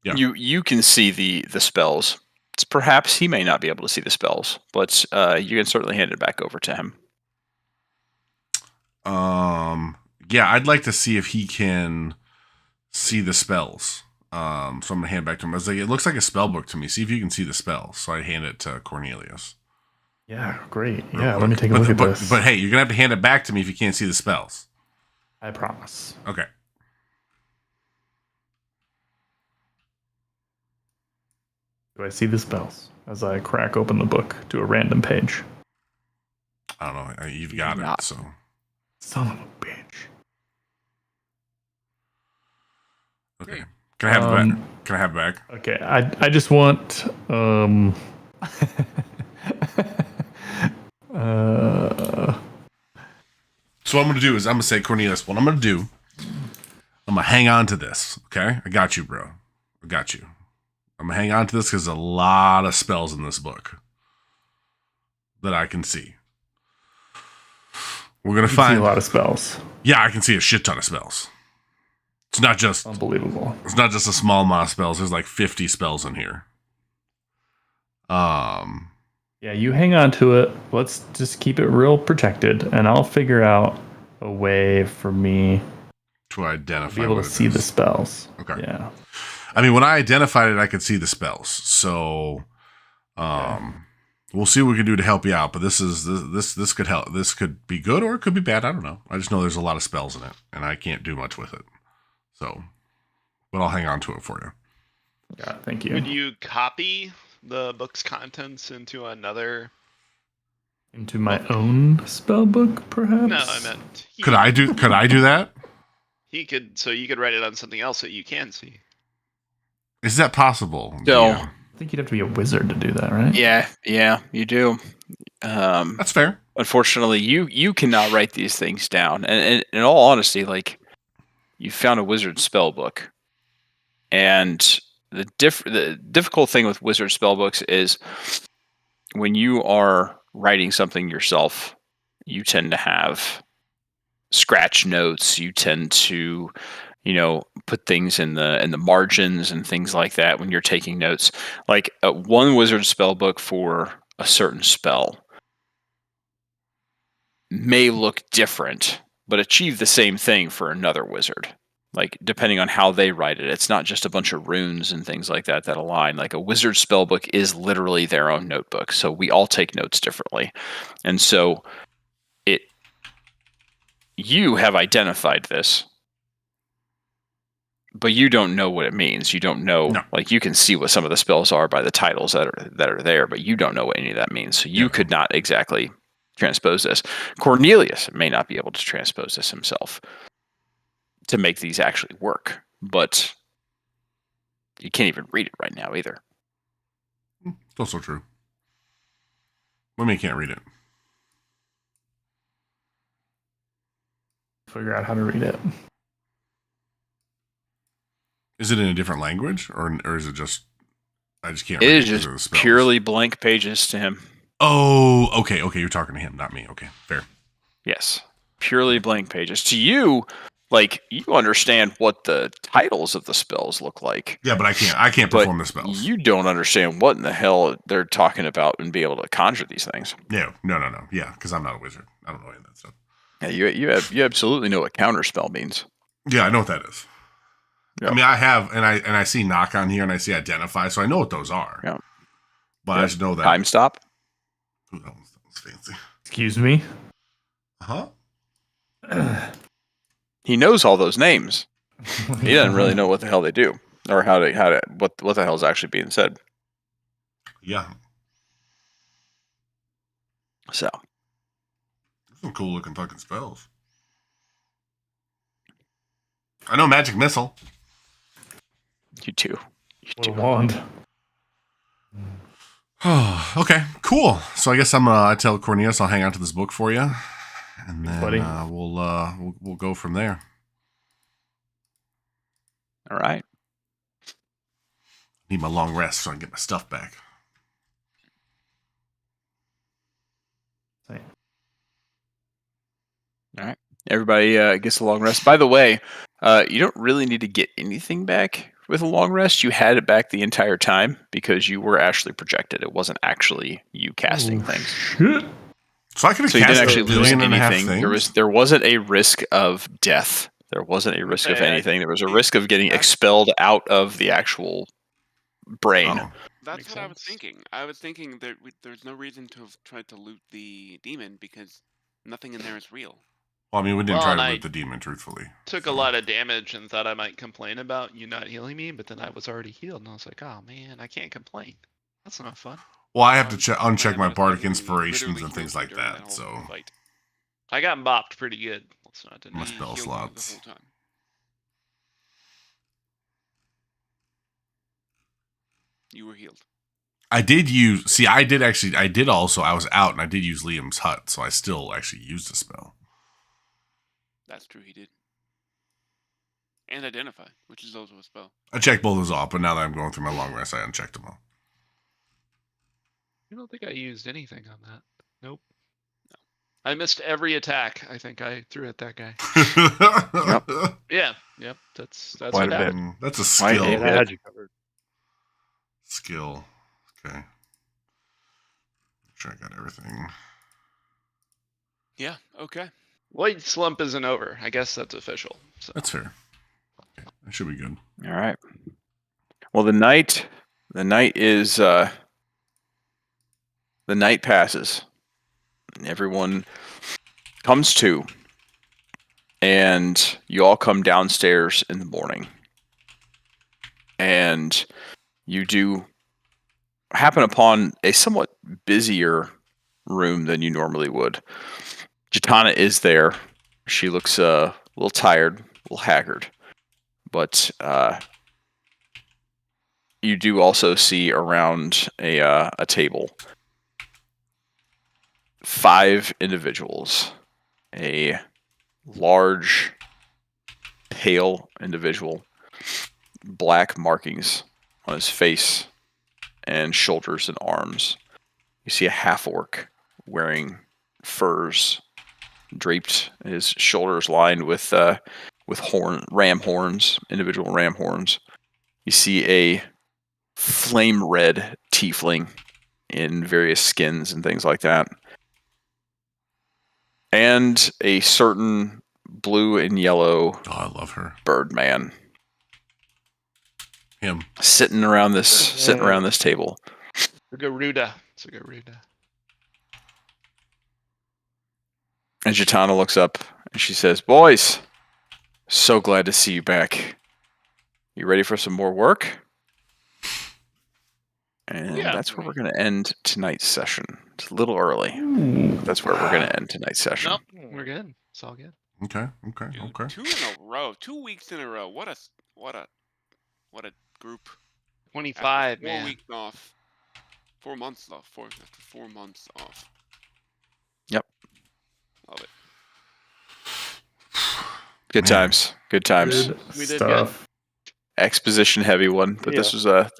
Yeah. you can see the spells. It's perhaps he may not be able to see the spells, but you can certainly hand it back over to him. Yeah, I'd like to see if he can see the spells. So I'm gonna hand it back to him. I was like, it looks like a spell book to me. See if you can see the spells. So I hand it to Cornelius. Yeah, great. real Yeah, let me quick. take a look at this. But hey, you're gonna have to hand it back to me if you can't see the spells. I promise. Okay. Do I see the spells as I crack open the book to a random page? I don't know. You've got Not. it. So Son of a bitch. okay. Can I have it back? Can I have it back? Okay, I just want So what I'm gonna do is I'm gonna say, Cornelius, what I'm gonna do, I'm gonna hang on to this. Okay? I got you, bro. I got you. I'm gonna hang on to this because there's a lot of spells in this book that I can see. We're gonna I see find a lot of spells. Yeah, I can see a shit ton of spells. It's not just Unbelievable. a small amount of spells. There's like 50 spells in here. Yeah, you hang on to it. Let's just keep it real protected, and I'll figure out a way for me to to identify be able what to it see is. the spells. Okay. Yeah. I mean, when I identified it, I could see the spells. So, we'll see what we can do to help you out. But this could help. This could be good or it could be bad. I don't know. I just know there's a lot of spells in it, and I can't do much with it. So, but I'll hang on to it for you. Yeah, thank you. Would you copy the book's contents into another? Into my own spell book, perhaps? No, I meant. Could I do that? He could, so you could write it on something else that you can see. Is that possible? So- Yeah. I think you'd have to be a wizard to do that, right? Yeah, you do. That's fair. Unfortunately, you cannot write these things down. And in all honesty, like, you found a wizard spell book, and the difficult thing with wizard spell books is when you are writing something yourself, you tend to have scratch notes. You tend to, put things in the margins and things like that when you're taking notes. Like one wizard spell book for a certain spell may look different, but achieve the same thing for another wizard. Like, depending on how they write it, it's not just a bunch of runes and things like that align. Like, a wizard spellbook is literally their own notebook, so we all take notes differently. And so, you have identified this, but you don't know what it means. You don't know, No. like, you can see what some of the spells are by the titles that are there, but you don't know what any of that means. So you could not exactly transpose this. Cornelius may not be able to transpose this himself to make these actually work, but you can't even read it right now either. It's also true. Women can't read it. Figure out how to read it. Is it in a different language, or is it just I just can't It read is because just of the spells? purely blank pages to him. Oh, okay. You're talking to him, not me. Okay, fair. Yes, purely blank pages. To you, like, you understand what the titles of the spells look like. Yeah, but I can't But perform the spells. you don't understand what in the hell they're talking about and be able to conjure these things. No. Yeah, because I'm not a wizard. I don't know any of that stuff. Yeah, you absolutely know what counterspell means. Yeah, I know what that is. Yeah. I mean, I have, and I see knock on here, and I see identify, so I know what those are. Yeah. But Yeah. I just know that. Time stop. Ooh, that was fancy. Excuse me. Huh? He knows all those names. He doesn't really know what the hell they do or what the hell is actually being said. Yeah, So some cool looking fucking spells. I know magic missile. you too. What a wand. Oh, okay, cool. So I guess I tell Cornelius I'll hang out to this book for you, and then Buddy. we'll go from there. All right. Need my long rest so I can get my stuff back. Everybody gets a long rest. By the way, you don't really need to get anything back with a long rest. You had it back the entire time because you were actually projected. It wasn't actually you casting Oh, things. shit. So I could have So you cast didn't actually a lose billion and a half anything. things. There wasn't a risk of death. There wasn't a risk of Okay, anything. There was a risk of getting expelled out of the actual brain. Oh. That's Makes what I was sense. thinking. I was thinking that there's no reason to have tried to loot the demon because nothing in there is real. Well, I mean, we didn't Well, try and to I loot the demon, truthfully. Took a lot of damage and thought I might complain about you not healing me, but then I was already healed, and I was like, oh man, I can't complain. That's not fun. Well, I have to I uncheck my was bardic literally inspirations and healed things me like during that. whole So fight. I got bopped pretty good. Let's not deny. My He spell healed me slots. the whole time. You were healed. I did use. See, I did also. I was out and I did use Liam's hut, so I still actually used the spell. That's true. He did. And identify, which is also a spell. I checked both of those off, but now that I'm going through my long rest, I unchecked them all. I don't think I used anything on that. Nope. No. I missed every attack I think I threw at that guy. Yeah, yep. That's Quite what a bit. happened. That's a Quite skill. a Yeah, bit. I had you covered. Skill. Okay. Make sure I got everything. Yeah. Okay. White slump isn't over. I guess that's official. So. That's fair. Okay, that should be good. All right. Well, the night is the night passes. And everyone comes to, and you all come downstairs in the morning, and you do happen upon a somewhat busier room than you normally would. Jatana is there. She looks a little tired, a little haggard. But you do also see around a table 5 individuals. A large, pale individual, black markings on his face and shoulders and arms. You see a half-orc wearing furs, draped, his shoulders lined with ram horns, individual ram horns. You see a flame red tiefling in various skins and things like that. And a certain blue and yellow Oh, I love her. Birdman Him. sitting around this table. It's a Garuda. It's a Garuda. And Jitana looks up and she says, "Boys, so glad to see you back. You ready for some more work?" And Yeah. that's where we're going to end tonight's session. It's a little early. But that's where we're going to end tonight's session. Nope, we're good. It's all good. Okay. Okay. Dude, Okay. 2 in a row, 2 weeks in a row. What a group. After 25, 4 man. weeks off. 4 months off. After 4 months off. Yep. Love it. Good Man. times. Good times. Good We did stuff. Exposition heavy one, but this Yeah. was a